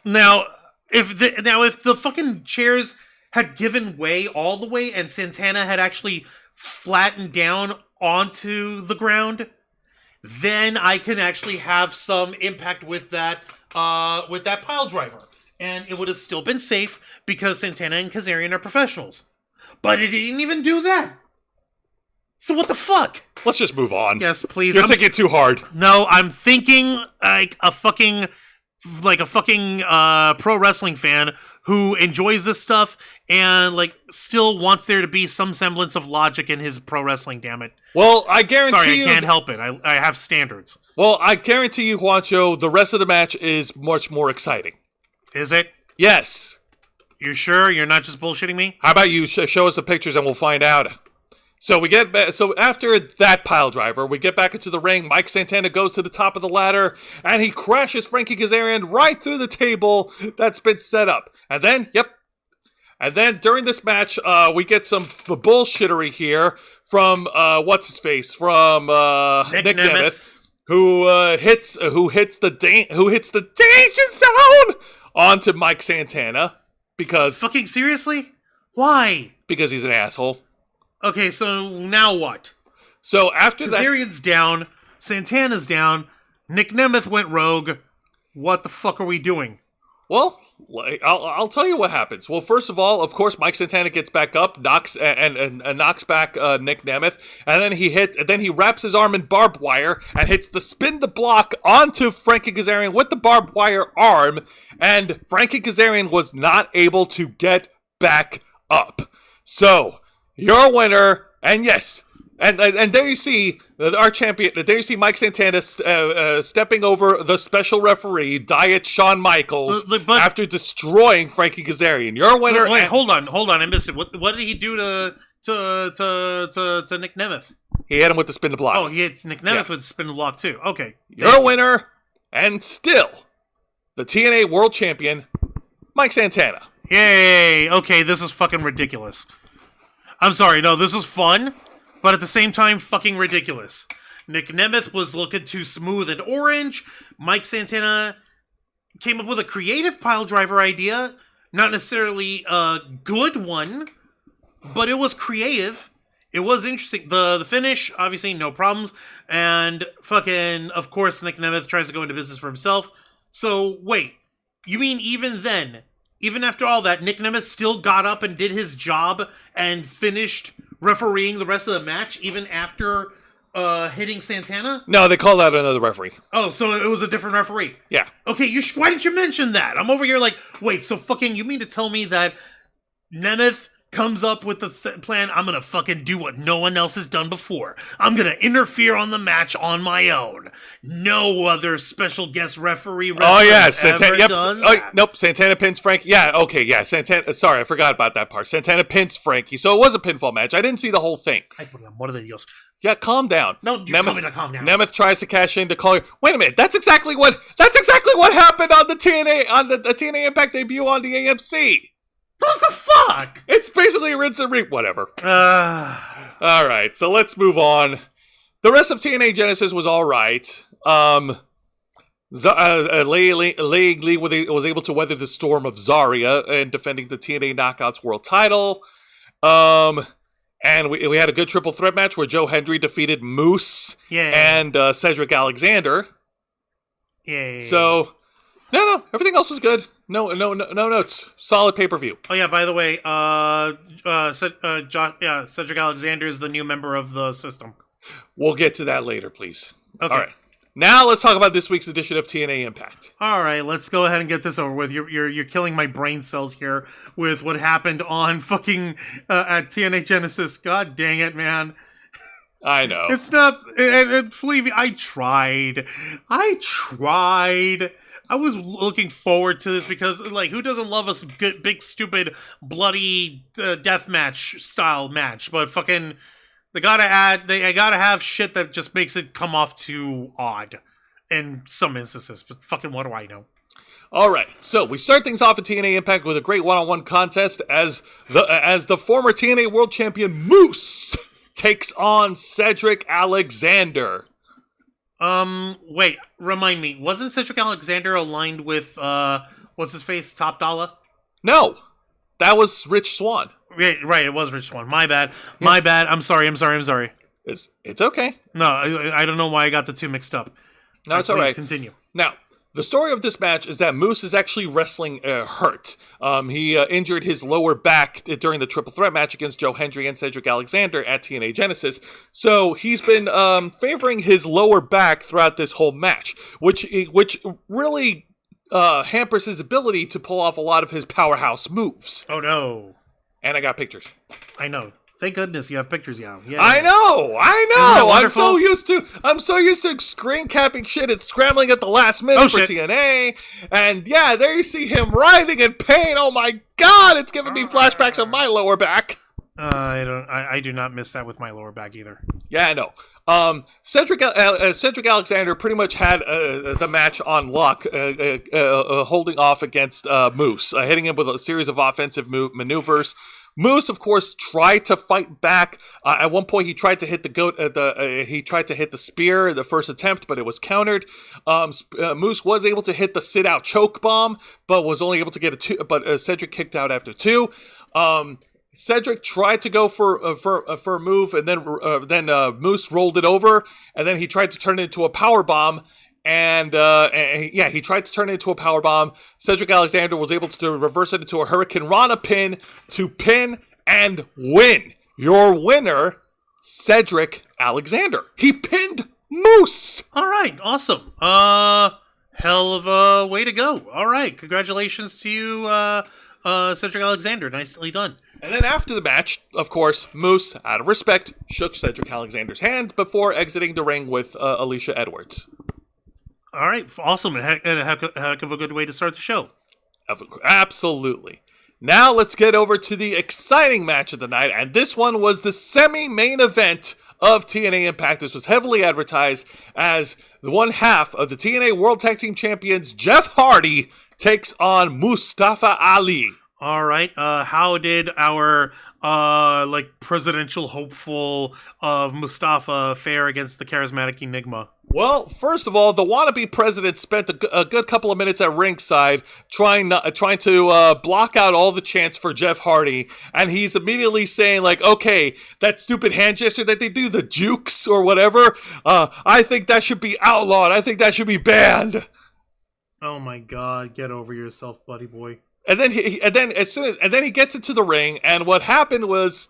Now, if the fucking chairs had given way all the way, and Santana had actually flattened down onto the ground, then I can actually have some impact with that pile driver. And it would have still been safe because Santana and Kazarian are professionals. But it didn't even do that. So what the fuck? Let's just move on. Yes, please. You're thinking too hard. No, I'm thinking like a fucking pro wrestling fan who enjoys this stuff and like still wants there to be some semblance of logic in his pro wrestling, damn it. Well, I guarantee you... Sorry, I can't help it. I have standards. Well, I guarantee you, Juancho, the rest of the match is much more exciting. Is it? Yes. You sure? You're not just bullshitting me? How about you show us the pictures and we'll find out. So after that pile driver, we get back into the ring. Mike Santana goes to the top of the ladder and he crashes Frankie Kazarian right through the table that's been set up. And then during this match, we get some bullshittery here from what's his face from Nick Nemeth, who hits the danger zone onto Mike Santana because... Fucking seriously? Why? Because he's an asshole. Okay, so now what? So after that... Kazarian's down, Santana's down, Nick Nemeth went rogue. What the fuck are we doing? Well, I'll tell you what happens. Well, first of all, of course, Mike Santana gets back up, knocks back Nick Nemeth, and then he wraps his arm in barbed wire and hits the spin the block onto Frankie Kazarian with the barbed wire arm, and Frankie Kazarian was not able to get back up. So, your winner, and yes. And there you see our champion. There you see Mike Santana stepping over the special referee, Diet Shawn Michaels, after destroying Frankie Kazarian. Your winner. Wait, hold on, I missed it. What did he do to Nick Nemeth? He hit him with the spin the block. Oh, he hit Nick Nemeth with the spin the block too. Okay. Your winner, and still the TNA World Champion, Mike Santana. Yay! Okay, this is fucking ridiculous. I'm sorry. No, this was fun. But at the same time, fucking ridiculous. Nick Nemeth was looking too smooth and orange. Mike Santana came up with a creative pile driver idea. Not necessarily a good one, but it was creative. It was interesting. The finish, obviously, no problems. And fucking, of course, Nick Nemeth tries to go into business for himself. So, wait. You mean even then, even after all that, Nick Nemeth still got up and did his job and finished refereeing the rest of the match, even after hitting Santana? No, they called out another referee. Oh, so it was a different referee. Yeah. Okay, why didn't you mention that? I'm over here like, wait, so fucking, you mean to tell me that Nemeth comes up with the plan, I'm gonna fucking do what no one else has done before. I'm gonna interfere on the match on my own. No other special guest referee Santana. Yep. done that. Nope. Santana pins Frankie. Yeah. Okay. Yeah. Santana. Sorry, I forgot about that part. Santana pins Frankie. So it was a pinfall match. I didn't see the whole thing. Ay, por el amor de Dios. Yeah. Calm down. No, you tell me to calm down. Nemeth tries to cash in to call. Wait a minute. That's exactly what happened on the TNA Impact debut on the AMC. What the fuck? It's basically a rinse and repeat. Whatever. All right, so let's move on. The rest of TNA Genesis was all right. Lee was able to weather the storm of Zarya and defending the TNA Knockouts World Title. And we had a good triple threat match where Joe Hendry defeated Moose and Cedric Alexander. Yeah. So, no, everything else was good. No notes. Solid pay-per-view. Oh yeah, by the way, Cedric Alexander is the new member of the system. We'll get to that later, please. Okay. All right. Now let's talk about this week's edition of TNA Impact. All right, let's go ahead and get this over with. You're killing my brain cells here with what happened on fucking at TNA Genesis. God dang it, man. I know. It's not. And believe me, I tried. I was looking forward to this because, like, who doesn't love a good, big, stupid, bloody deathmatch style match? But fucking, they gotta have shit that just makes it come off too odd in some instances. But fucking, what do I know? All right, so we start things off at TNA Impact with a great one-on-one contest as the former TNA World Champion Moose takes on Cedric Alexander. Wait, remind me, wasn't Cedric Alexander aligned with, what's his face, Top Dollar? No, that was Rich Swann. Right, it was Rich Swann. My bad. I'm sorry. It's okay. No, I don't know why I got the two mixed up. No, it's all right. Continue. Now, the story of this match is that Moose is actually wrestling hurt. He injured his lower back during the triple threat match against Joe Hendry and Cedric Alexander at TNA Genesis. So he's been favoring his lower back throughout this whole match, which really hampers his ability to pull off a lot of his powerhouse moves. Oh no! And I got pictures. I know. Thank goodness you have pictures now. Yeah. I know. I'm so used to screen capping shit and scrambling at the last minute for TNA. And yeah, there you see him writhing in pain. Oh my god, it's giving me flashbacks of my lower back. I do not miss that with my lower back either. Yeah, I know. Cedric Alexander pretty much had the match on lock, holding off against Moose, hitting him with a series of offensive maneuvers. Moose, of course, tried to fight back. At one point, he tried to hit the spear, the first attempt, but it was countered. Moose was able to hit the sit-out choke bomb, but was only able to get a two. But Cedric kicked out after two. Cedric tried to go for a move, and then Moose rolled it over, and then he tried to turn it into a power bomb. And he tried to turn it into a power bomb. Cedric Alexander was able to reverse it into a Hurricane Rana pin to pin and win. Your winner, Cedric Alexander. He pinned Moose. All right, awesome. Hell of a way to go. All right, congratulations to you, Cedric Alexander. Nicely done. And then after the match, of course, Moose, out of respect, shook Cedric Alexander's hand before exiting the ring with Alicia Edwards. All right, awesome. And a heck of a good way to start the show. Absolutely. Now let's get over to the exciting match of the night, and this one was the semi-main event of TNA Impact. This was heavily advertised as the one half of the TNA World Tag Team Champions, Jeff Hardy, takes on Mustafa Ali. All right, how did our presidential hopeful of Mustafa fare against the charismatic Enigma? Well, first of all, the wannabe president spent a good couple of minutes at ringside trying to block out all the chants for Jeff Hardy, and he's immediately saying, like, okay, that stupid hand gesture that they do, the jukes or whatever, I think that should be outlawed. I think that should be banned. Oh my god, get over yourself, buddy boy. And then he gets into the ring, and what happened was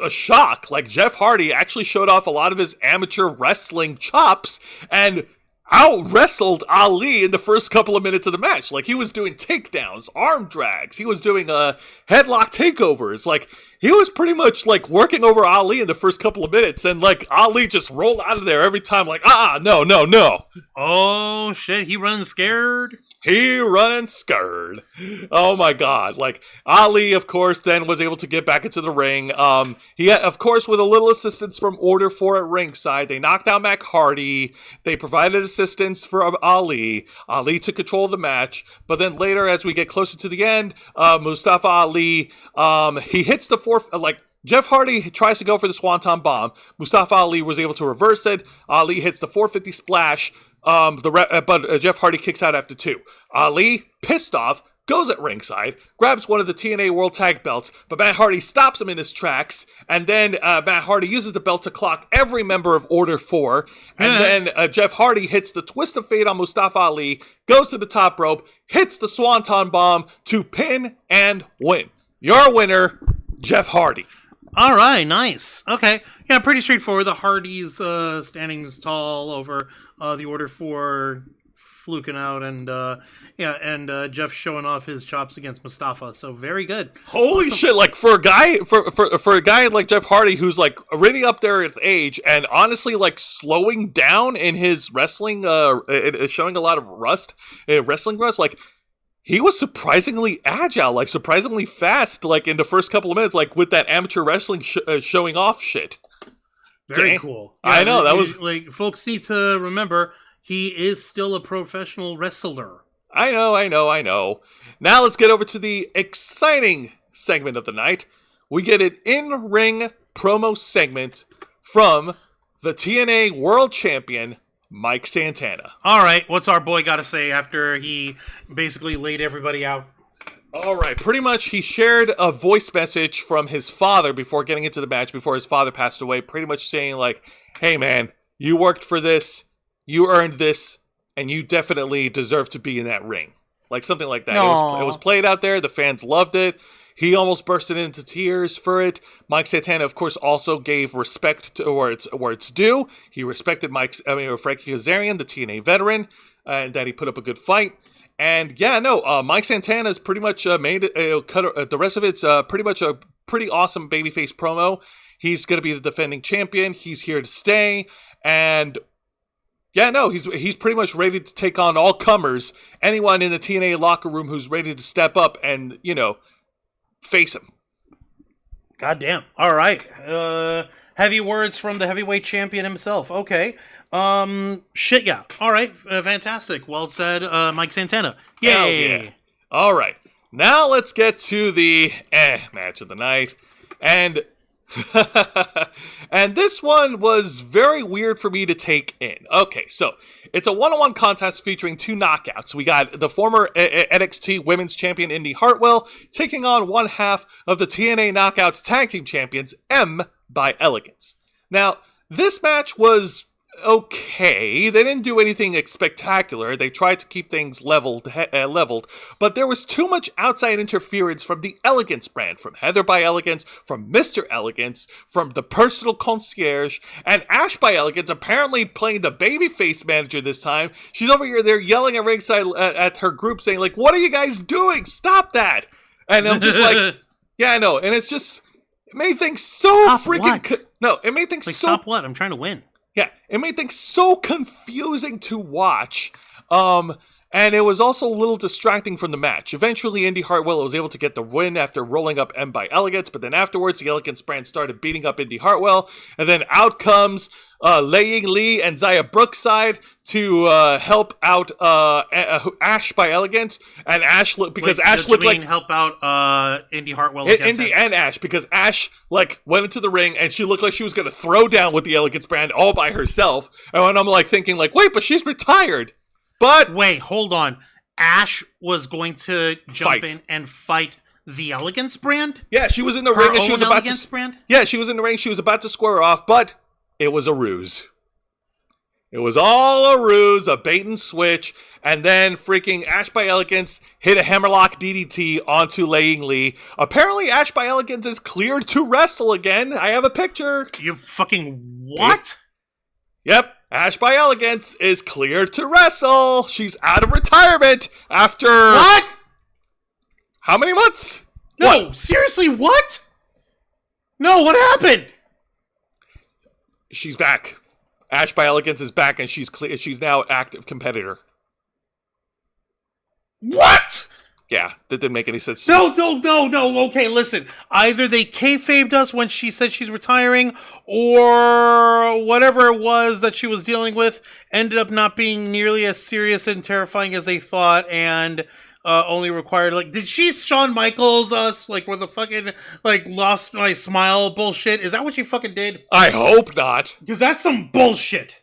a shock. Like, Jeff Hardy actually showed off a lot of his amateur wrestling chops and out-wrestled Ali in the first couple of minutes of the match. Like, he was doing takedowns, arm drags, he was doing headlock takeovers. Like, he was pretty much, like, working over Ali in the first couple of minutes, and, like, Ali just rolled out of there every time, like, no. Oh, shit, he running scared? He running scared. Oh my God. Like, Ali, of course, then was able to get back into the ring. He had, of course, with a little assistance from Order 4 at ringside, they knocked out Matt Hardy. They provided assistance for Ali. Ali took control of the match. But then later, as we get closer to the end, Mustafa Ali, he hits the fourth, Jeff Hardy tries to go for the Swanton Bomb. Mustafa Ali was able to reverse it. Ali hits the 450 splash. But Jeff Hardy kicks out after 2. Ali, pissed off, goes at ringside, grabs one of the TNA World Tag Belts, but Matt Hardy stops him in his tracks, and then Matt Hardy uses the belt to clock every member of Order 4, and then Jeff Hardy hits the Twist of Fate on Mustafa Ali, goes to the top rope, hits the Swanton Bomb to pin and win. Your winner, Jeff Hardy. All right, nice. Okay, yeah, pretty straightforward. The Hardys standing tall over the Order 4 fluking out, and Jeff showing off his chops against Mustafa. So very good. Holy shit! Like, for a guy like Jeff Hardy, who's like already up there with age, and honestly like slowing down in his wrestling, showing a lot of wrestling rust, like. He was surprisingly agile, like surprisingly fast, like in the first couple of minutes, like with that amateur wrestling showing off shit. Very cool. Yeah, I know, that was... Like, folks need to remember, he is still a professional wrestler. I know. Now let's get over to the exciting segment of the night. We get an in-ring promo segment from the TNA World Champion, Mike Santana. All right, what's our boy got to say after he basically laid everybody out? All right, pretty much he shared a voice message from his father before getting into the match, before his father passed away, pretty much saying like, hey man, you worked for this, you earned this, and you definitely deserve to be in that ring. Like something like that. It was played out there, the fans loved it. He almost bursted into tears for it. Mike Santana, of course, also gave respect to where it's due. He respected Frankie Kazarian, the TNA veteran, and that he put up a good fight. And yeah, no, Mike Santana's pretty much the rest of it's pretty much a pretty awesome babyface promo. He's going to be the defending champion. He's here to stay. And yeah, no, he's pretty much ready to take on all comers. Anyone in the TNA locker room who's ready to step up and, face him. Goddamn. All right. Heavy words from the heavyweight champion himself. Okay. Shit, yeah. All right. Fantastic. Well said, Mike Santana. Yay. Yeah. All right. Now let's get to the match of the night. And and this one was very weird for me to take in. Okay, so it's a one-on-one contest featuring 2 knockouts. We got the former NXT Women's Champion Indy Hartwell taking on one half of the TNA Knockouts Tag Team Champions, M by Elegance. Now, this match was okay. They didn't do anything spectacular. They tried to keep things leveled, but there was too much outside interference from the Elegance brand, from Heather by Elegance, from Mr. Elegance, from the personal concierge, and Ash by Elegance apparently playing the babyface manager this time. She's over here, they're yelling at ringside at her group saying like, what are you guys doing? Stop that! And I'm just like, yeah, I know. And it's just, it made things so Stop freaking... what? No, it made things like, so... Stop what? I'm trying to win. Yeah, it made things so confusing to watch, and it was also a little distracting from the match. Eventually, Indy Hartwell was able to get the win after rolling up M by Elegance, but then afterwards, the Elegance brand started beating up Indy Hartwell, and then out comes Lei Ying Lee and Zaya Brookside to help out Ash by Elegance, and Ash looked like help out Indy Hartwell. Indy and Ash, because Ash like went into the ring and she looked like she was gonna throw down with the Elegance brand all by herself, and when I'm like thinking like, wait, but she's retired. But wait, hold on. Ash was going to jump in and fight the Elegance brand? Yeah, she was in the ring and she was about to brand? Yeah, she was in the ring, she was about to square off, but it was a ruse. It was all a ruse, a bait and switch, and then freaking Ash by Elegance hit a hammerlock DDT onto Laying Lee. Apparently, Ash by Elegance is cleared to wrestle again. I have a picture. You fucking what? Yep, Ash by Elegance is cleared to wrestle. She's out of retirement after... What? How many months? No, What? seriously, what? No, what happened? She's back. Ash by Elegance is back, and she's now active competitor. What? Yeah, that didn't make any sense. No. Okay, listen. Either they kayfabed us when she said she's retiring, or whatever it was that she was dealing with ended up not being nearly as serious and terrifying as they thought, and only required, like, did she Shawn Michaels us, like, with the fucking, like, lost my smile bullshit? Is that what she fucking did? I hope not. Because that's some bullshit.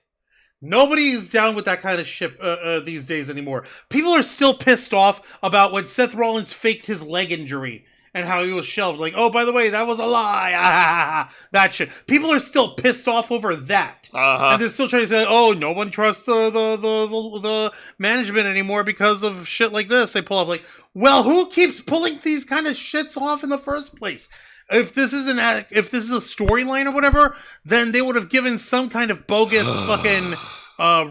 Nobody's down with that kind of shit these days anymore. People are still pissed off about when Seth Rollins faked his leg injury and how he was shelved. Like, oh, by the way, that was a lie. That shit. People are still pissed off over that. And they're still trying to say, oh, no one trusts the management anymore because of shit like this. They pull off like, well, who keeps pulling these kind of shits off in the first place? If this is a storyline or whatever, then they would have given some kind of bogus fucking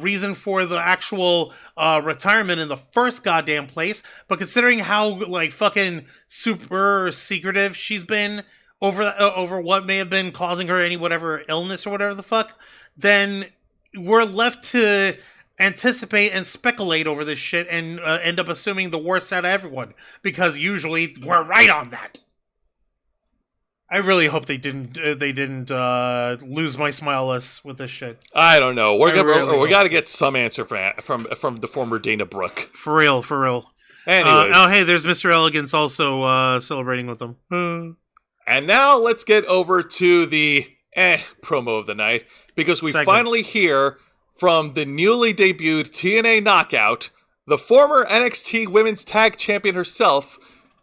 reason for the actual retirement in the first goddamn place. But considering how like fucking super secretive she's been over what may have been causing her any whatever illness or whatever the fuck, then we're left to anticipate and speculate over this shit and end up assuming the worst out of everyone, because usually we're right on that. I really hope they didn't lose my smileless with this shit. I don't know. We got to get some answer from the former Dana Brooke. For real. Anyways. Oh, hey, there's Mr. Elegance also celebrating with them. And now let's get over to the promo of the night, because we finally hear from the newly debuted TNA Knockout, the former NXT Women's Tag Champion herself,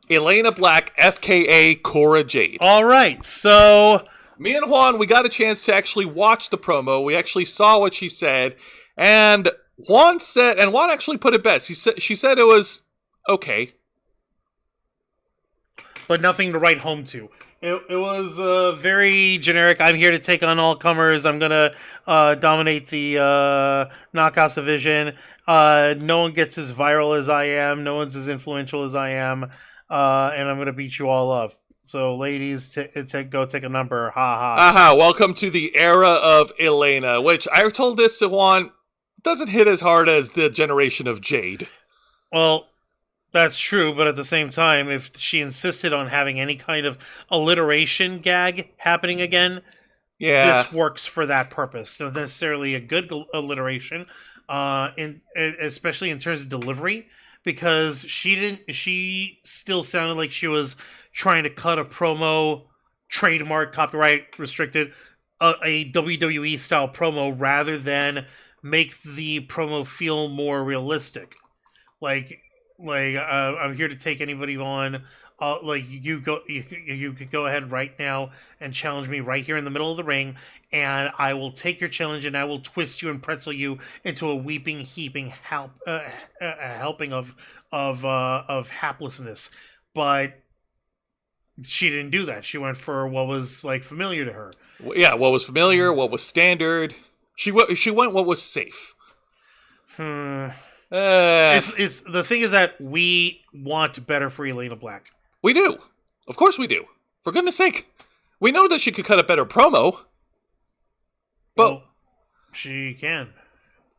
Elena Black, FKA Cora Jade. All right, so me and Juan, we got a chance to actually watch the promo. We actually saw what she said, and Juan actually put it best. She said it was okay, but nothing to write home to. It was very generic. I'm here to take on all comers. I'm gonna dominate the Knockouts division. No one gets as viral as I am. No one's as influential as I am. And I'm gonna beat you all up. So, ladies, go take a number. Ha ha. Welcome to the era of Elena, which I told this to Juan, doesn't hit as hard as the generation of Jade. Well, that's true, but at the same time, if she insisted on having any kind of alliteration gag happening again, this works for that purpose. Not necessarily a good alliteration, especially in terms of delivery. Because she still sounded like she was trying to cut a promo, trademark, copyright restricted, a WWE style promo, rather than make the promo feel more realistic. Like I'm here to take anybody on. You could go ahead right now and challenge me right here in the middle of the ring, and I will take your challenge and I will twist you and pretzel you into a weeping, heaping helping of haplessness. But she didn't do that. She went for what was like familiar to her. Yeah, what was familiar, what was standard. She went what was safe. It's the thing is that we want better for Elena Black. We do. Of course we do. For goodness sake. We know that she could cut a better promo. But she can.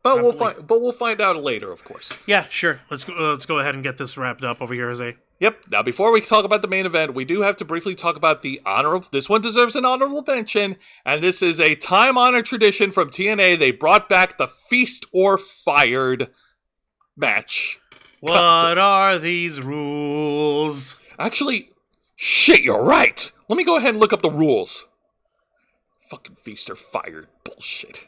But we'll find out later, of course. Yeah, sure. Let's go ahead and get this wrapped up over here, Jose. Yep. Now, before we talk about the main event, we do have to briefly talk about the honorable... This one deserves an honorable mention, and this is a time-honored tradition from TNA. They brought back the Feast or Fired match. What are these rules? Actually, shit, you're right. Let me go ahead and look up the rules. Fucking Feast or Fired bullshit.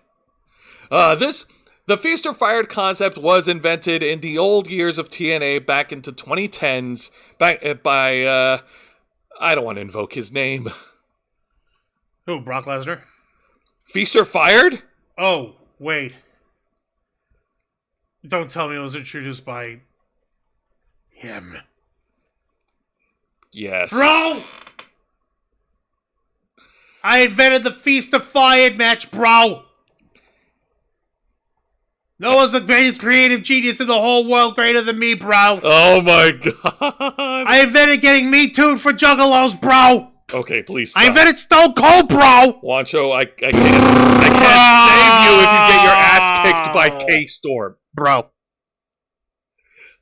The Feast or Fired concept was invented in the old years of TNA back into 2010s by I don't want to invoke his name. Who, Brock Lesnar? Feast or Fired? Oh, wait. Don't tell me it was introduced by him. Yes. Bro! I invented the Feast of Fire match, bro! No one's the greatest creative genius in the whole world greater than me, bro! Oh my god. I invented getting Me Too'd for Juggalos, bro! Okay, please stop. I invented Stone Cold, bro! Wancho, I can't save you if you get your ass kicked by K-Storm. Bro.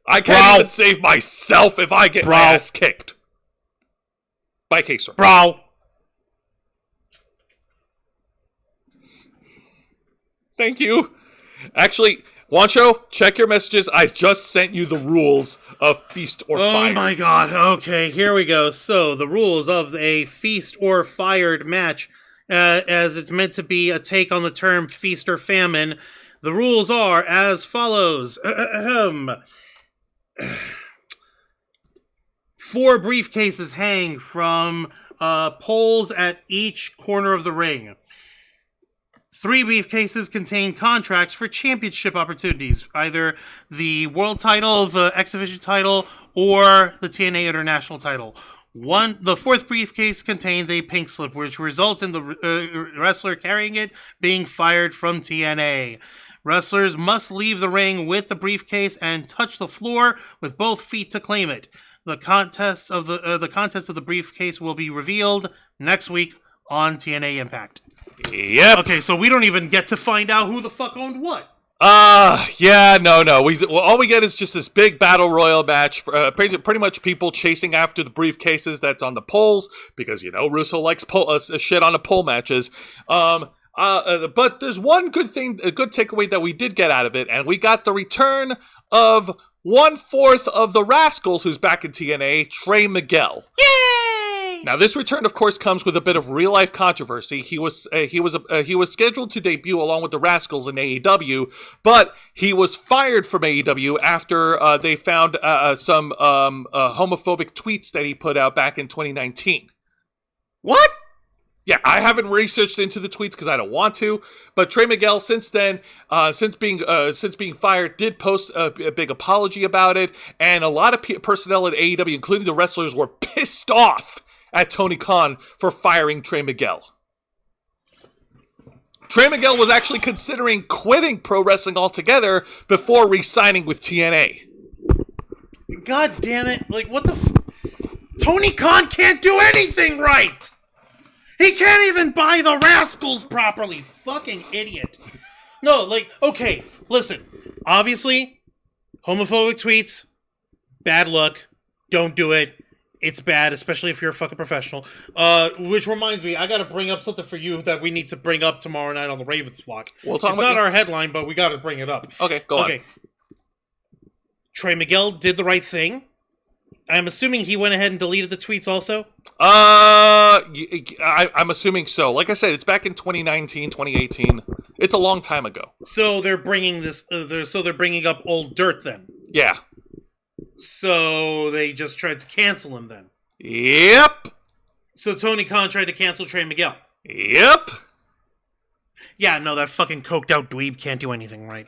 I can't even save myself if I get my ass kicked by K-Storm. Bro. Thank you. Actually, Wancho, check your messages. I just sent you the rules of Feast or Fire. Oh my god. Okay, here we go. So, the rules of a Feast or Fired match, as it's meant to be a take on the term Feast or Famine. The rules are as follows. 4 briefcases hang from poles at each corner of the ring. 3 briefcases contain contracts for championship opportunities, either the world title, the X Division title, or the TNA International title. The 4th briefcase contains a pink slip, which results in the wrestler carrying it being fired from TNA. Wrestlers must leave the ring with the briefcase and touch the floor with both feet to claim it. The contents of the briefcase will be revealed next week on TNA Impact. Yep. Okay, so we don't even get to find out who the fuck owned what. Yeah, no. All we get is just this big battle royal match. For, pretty much people chasing after the briefcases that's on the poles, because, Russo likes shit on the pole matches. But there's one good thing, a good takeaway that we did get out of it, and we got the return of 1/4 of the Rascals, who's back in TNA, Trey Miguel. Yay! Now, this return, of course, comes with a bit of real-life controversy. He was scheduled to debut along with the Rascals in AEW, but he was fired from AEW after they found some homophobic tweets that he put out back in 2019. What? Yeah, I haven't researched into the tweets because I don't want to. But Trey Miguel, since then, since being fired, did post a big apology about it, and a lot of personnel at AEW, including the wrestlers, were pissed off at Tony Khan for firing Trey Miguel. Trey Miguel was actually considering quitting pro wrestling altogether before re-signing with TNA. God damn it! Like, what the? Tony Khan can't do anything right. He can't even buy the Rascals properly. Fucking idiot. No, okay, listen. Obviously, homophobic tweets, bad luck. Don't do it. It's bad, especially if you're a fucking professional. Which reminds me, I gotta bring up something for you that we need to bring up tomorrow night on the Ravens Flock. It's not our headline, but we gotta bring it up. Okay, go on. Trey Miguel did the right thing. I'm assuming he went ahead and deleted the tweets also? I'm assuming so. Like I said, it's back in 2019, 2018. It's a long time ago. So they're bringing this. They're bringing up old dirt then. Yeah. So they just tried to cancel him then. Yep. So Tony Khan tried to cancel Trey Miguel. Yep. Yeah, no, that fucking coked out dweeb can't do anything right.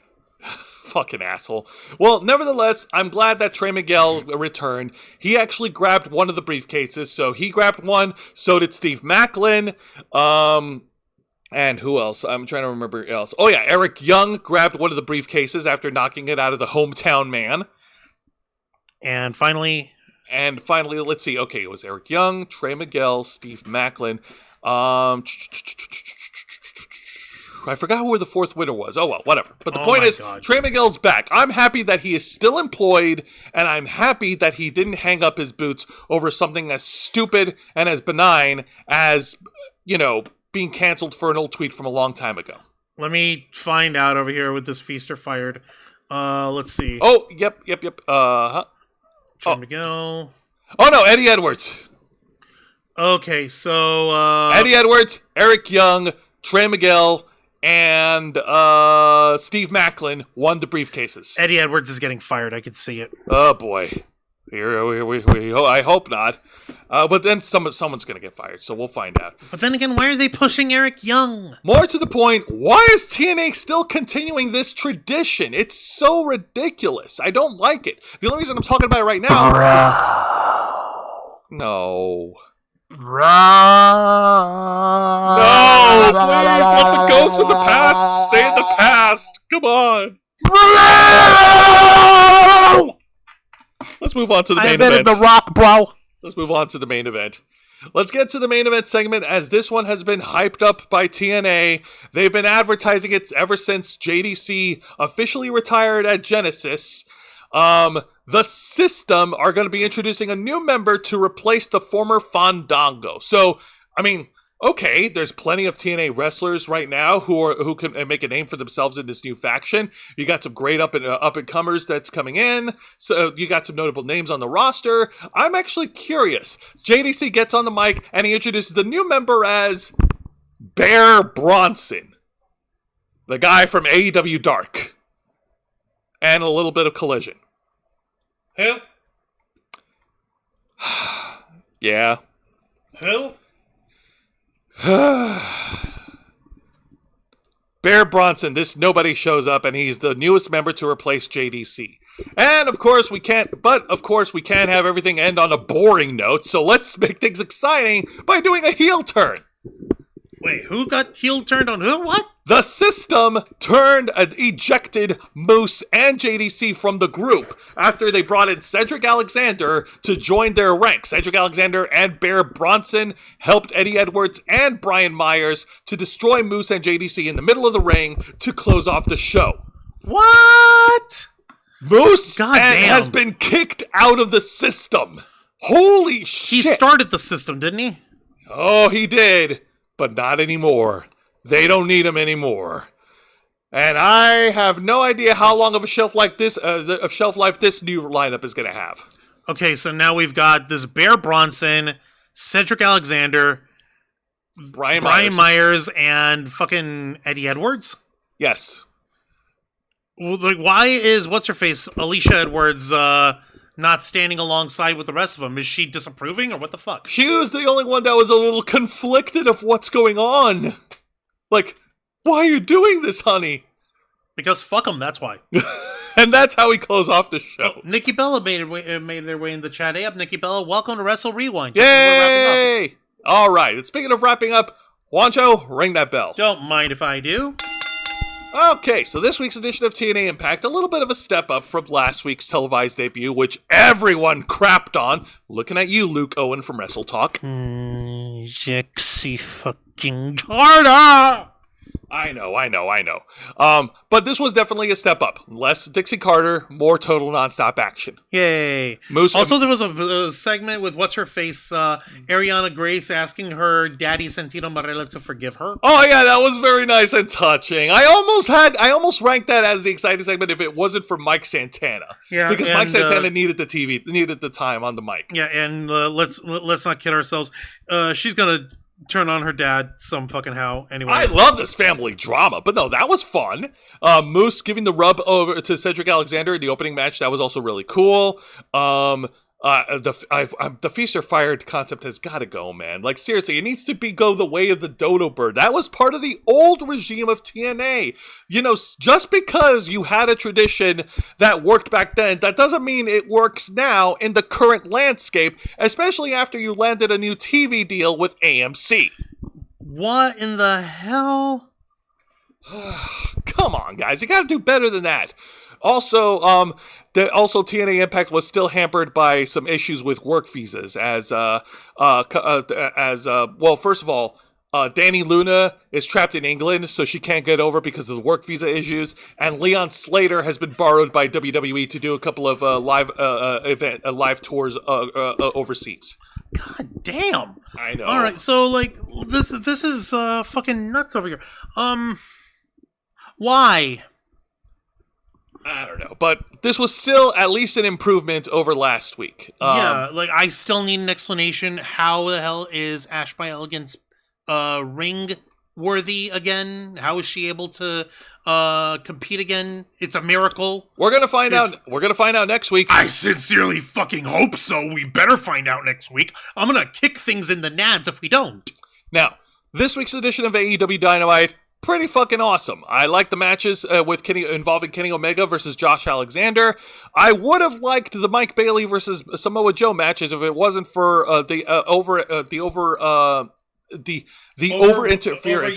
Fucking asshole. Well, nevertheless, I'm glad that Trey Miguel returned. He actually grabbed one of the briefcases, so he grabbed one. So did Steve Macklin. And who else? I'm trying to remember else. Oh yeah, Eric Young grabbed one of the briefcases after knocking it out of the hometown man. And finally, let's see. Okay, it was Eric Young, Trey Miguel, Steve Macklin. I forgot who the 4th winner was. Oh, well, whatever. But the point is, Trey Miguel's back. I'm happy that he is still employed, and I'm happy that he didn't hang up his boots over something as stupid and as benign as, being canceled for an old tweet from a long time ago. Let me find out over here with this Feast or Fired. Let's see. Oh, yep. Trey Miguel. Oh, no, Eddie Edwards. Okay, so... Eddie Edwards, Eric Young, Trey Miguel, and Steve Macklin won the briefcases. Eddie Edwards is getting fired. I could see it. Oh, boy. I hope not. But then someone's going to get fired, so we'll find out. But then again, why are they pushing Eric Young? More to the point, why is TNA still continuing this tradition? It's so ridiculous. I don't like it. The only reason I'm talking about it right now... No. No, please, let the ghosts of the past stay in the past. Come on. Let's move on to the main event. I invented the Rock, bro. Let's move on to the main event. Let's get to the main event segment, as this one has been hyped up by TNA. They've been advertising it ever since JDC officially retired at Genesis. The System are going to be introducing a new member to replace the former Fandango. So, I mean, okay, there's plenty of TNA wrestlers right now who can make a name for themselves in this new faction. You got some great up and comers that's coming in. So you got some notable names on the roster. I'm actually curious. JDC gets on the mic and he introduces the new member as Bear Bronson, the guy from AEW Dark, and a little bit of Collision. Who? Yeah. Who? Bear Bronson, this nobody shows up, and he's the newest member to replace JDC. And of course we can't have everything end on a boring note, so let's make things exciting by doing a heel turn. Wait, who got heel turned on who? What? The System ejected Moose and JDC from the group after they brought in Cedric Alexander to join their ranks. Cedric Alexander and Bear Bronson helped Eddie Edwards and Brian Myers to destroy Moose and JDC in the middle of the ring to close off the show. What? Moose has been kicked out of the System. Holy shit. He started the System, didn't he? Oh, he did, but not anymore. They don't need him anymore. And I have no idea how long of a shelf life this new lineup is going to have. Okay, so now we've got this Bear Bronson, Cedric Alexander, Brian Myers, and fucking Eddie Edwards? Yes. Well, like, why is what's-her-face, Alicia Edwards, not standing alongside with the rest of them? Is she disapproving, or what the fuck? She was the only one that was a little conflicted of what's going on. Like, why are you doing this, honey? Because fuck them, that's why. And that's how we close off the show. Oh, Nikki Bella made their way in the chat. Hey up, Nikki Bella. Welcome to Wrestle Rewind. Yay! All right, and speaking of wrapping up, Juancho, ring that bell. Don't mind if I do. Okay, so this week's edition of TNA Impact, a little bit of a step up from last week's televised debut, which everyone crapped on. Looking at you, Luke Owen from Wrestle Talk. Jexy fucking Carter! I know. But this was definitely a step up. Less Dixie Carter, more total nonstop action. Yay. Also, there was a segment with what's-her-face, Ariana Grace asking her daddy Santino Marella to forgive her. Oh, yeah, that was very nice and touching. I almost ranked that as the exciting segment if it wasn't for Mike Santana. Yeah, because Mike Santana needed the time on the mic. Yeah, and let's not kid ourselves. She's gonna turn on her dad some fucking how anyway. I love this family drama, but no, that was fun. Moose giving the rub over to Cedric Alexander in the opening match, that was also really cool. The Feast or Fired concept has got to go, man. Like, seriously, it needs to go the way of the dodo bird. That was part of the old regime of TNA. You know, just because you had a tradition that worked back then, that doesn't mean it works now in the current landscape, especially after you landed a new TV deal with AMC. What in the hell? Come on, guys. You got to do better than that. Also, TNA Impact was still hampered by some issues with work visas, first of all, Danny Luna is trapped in England, so she can't get over because of the work visa issues, and Leon Slater has been borrowed by WWE to do a couple of live tours overseas. God damn! I know. All right, so like this is fucking nuts over here. Why? I don't know, but this was still at least an improvement over last week. Yeah, like I still need an explanation. How the hell is Ash by Elegance ring worthy again? How is she able to compete again? It's a miracle. We're gonna find out. We're gonna find out next week. I sincerely fucking hope so. We better find out next week. I'm gonna kick things in the nads if we don't. Now, this week's edition of AEW Dynamite, pretty fucking awesome. I like the matches involving Kenny Omega versus Josh Alexander. I would have liked the Mike Bailey versus Samoa Joe matches if it wasn't for the over interference.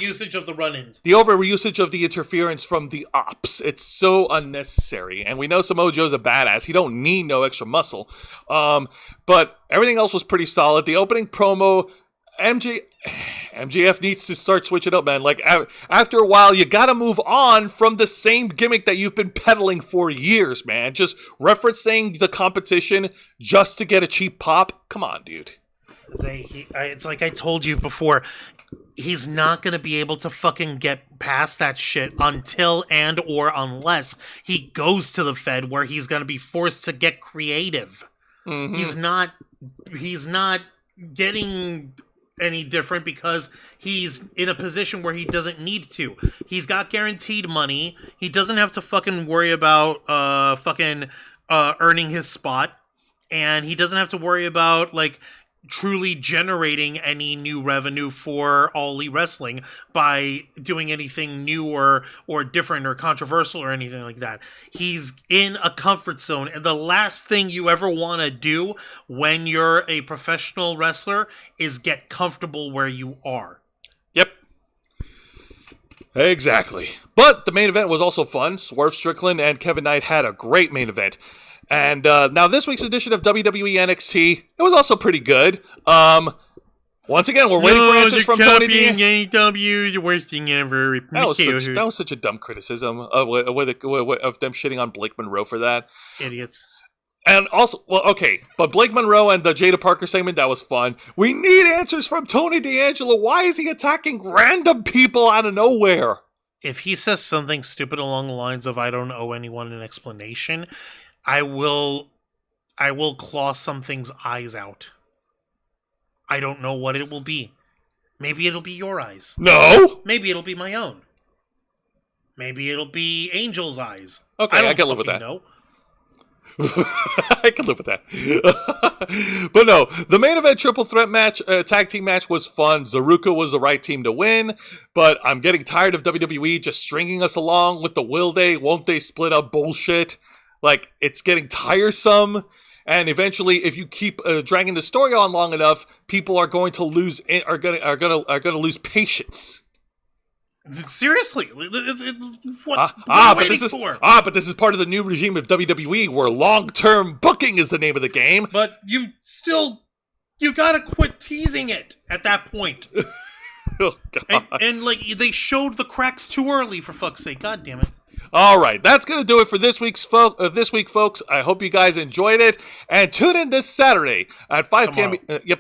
Overusage of the run-ins. The overusage of the interference from the ops. It's so unnecessary. And we know Samoa Joe's a badass. He don't need no extra muscle. But everything else was pretty solid. The opening promo, MJF needs to start switching up, man. Like, after a while, you gotta move on from the same gimmick that you've been peddling for years, man. Just referencing the competition just to get a cheap pop. Come on, dude. It's like I told you before. He's not going to be able to fucking get past that shit until and or unless he goes to the Fed, where he's going to be forced to get creative. Mm-hmm. He's not getting any different because he's in a position where he doesn't need to. He's got guaranteed money. He doesn't have to fucking worry about earning his spot, and he doesn't have to worry about like truly generating any new revenue for All Elite Wrestling by doing anything new or different or controversial or anything like that. He's in a comfort zone, and the last thing you ever want to do when you're a professional wrestler is get comfortable where you are. Yep. Exactly. But the main event was also fun. Swerve Strickland and Kevin Knight had a great main event. And now this week's edition of WWE NXT, it was also pretty good. Once again, we're waiting for answers from Tony D. AEW, the worst thing ever. That was such a dumb criticism of them shitting on Blake Monroe for that. Idiots. And also, well, okay, but Blake Monroe and the Jada Parker segment, that was fun. We need answers from Tony D'Angelo. Why is he attacking random people out of nowhere? If he says something stupid along the lines of, I don't owe anyone an explanation, I will claw something's eyes out. I don't know what it will be. Maybe it'll be your eyes. No! Maybe it'll be my own. Maybe it'll be Angel's eyes. Okay, I can live with that. Know. I can live with that. But no, the main event triple threat match, tag team match was fun. Zaruka was the right team to win, but I'm getting tired of WWE just stringing us along with the will they, won't they split up bullshit. Like, it's getting tiresome, and eventually, if you keep dragging the story on long enough, people are going to lose lose patience. Seriously, what are we waiting for? But this is part of the new regime of WWE, where long-term booking is the name of the game. But you gotta quit teasing it at that point. Oh, God. And like, they showed the cracks too early, for fuck's sake. God damn it. All right, that's going to do it for this week, folks. I hope you guys enjoyed it. And tune in this Saturday at 5 p.m.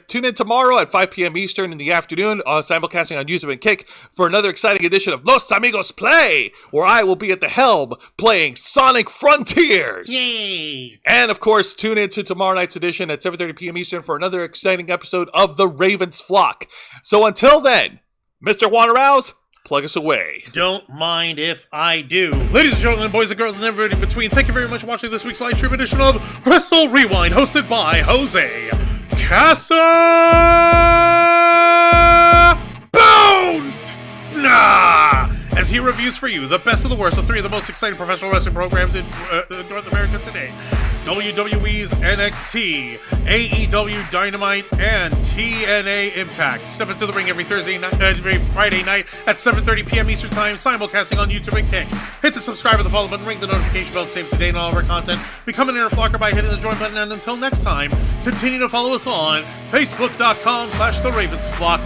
Tune in tomorrow at 5 p.m. Eastern in the afternoon, simulcasting on YouTube and Kick for another exciting edition of Los Amigos Play, where I will be at the helm playing Sonic Frontiers. Yay! And, of course, tune in to tomorrow night's edition at 7:30 p.m. Eastern for another exciting episode of The Ravens Flock. So until then, Mr. Juan Arouse, plug us away. Don't mind if I do. Ladies and gentlemen, boys and girls, and everybody in between, thank you very much for watching this week's live stream edition of Wrestle Rewind, hosted by Jose Casabona! As he reviews for you the best of the worst of three of the most exciting professional wrestling programs in North America today: WWE's NXT, AEW Dynamite, and TNA Impact. Step into the ring every Friday night at 7:30 p.m. Eastern Time, simulcasting on YouTube and Kick. Hit the subscribe or the follow button, ring the notification bell to stay up to date on all of our content. Become an inner flocker by hitting the join button, and until next time, continue to follow us on Facebook.com/TheRavensFlock,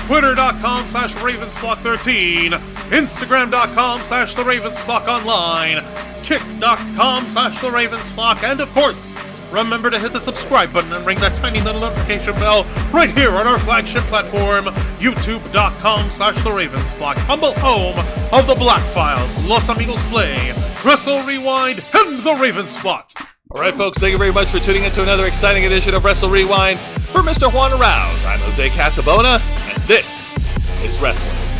Twitter.com/RavensFlock13, Instagram.com/TheRavensFlockOnline, Kick.com/TheRavensFlock, and of course, remember to hit the subscribe button and ring that tiny little notification bell right here on our flagship platform, YouTube.com/TheRavensFlock, humble home of the Black Files, Los Amigos Play, Wrestle Rewind, and The Ravens Flock. All right, folks, thank you very much for tuning in to another exciting edition of Wrestle Rewind. For Mr. Juan Arouse, I'm Jose Casabona, and this is Wrestling.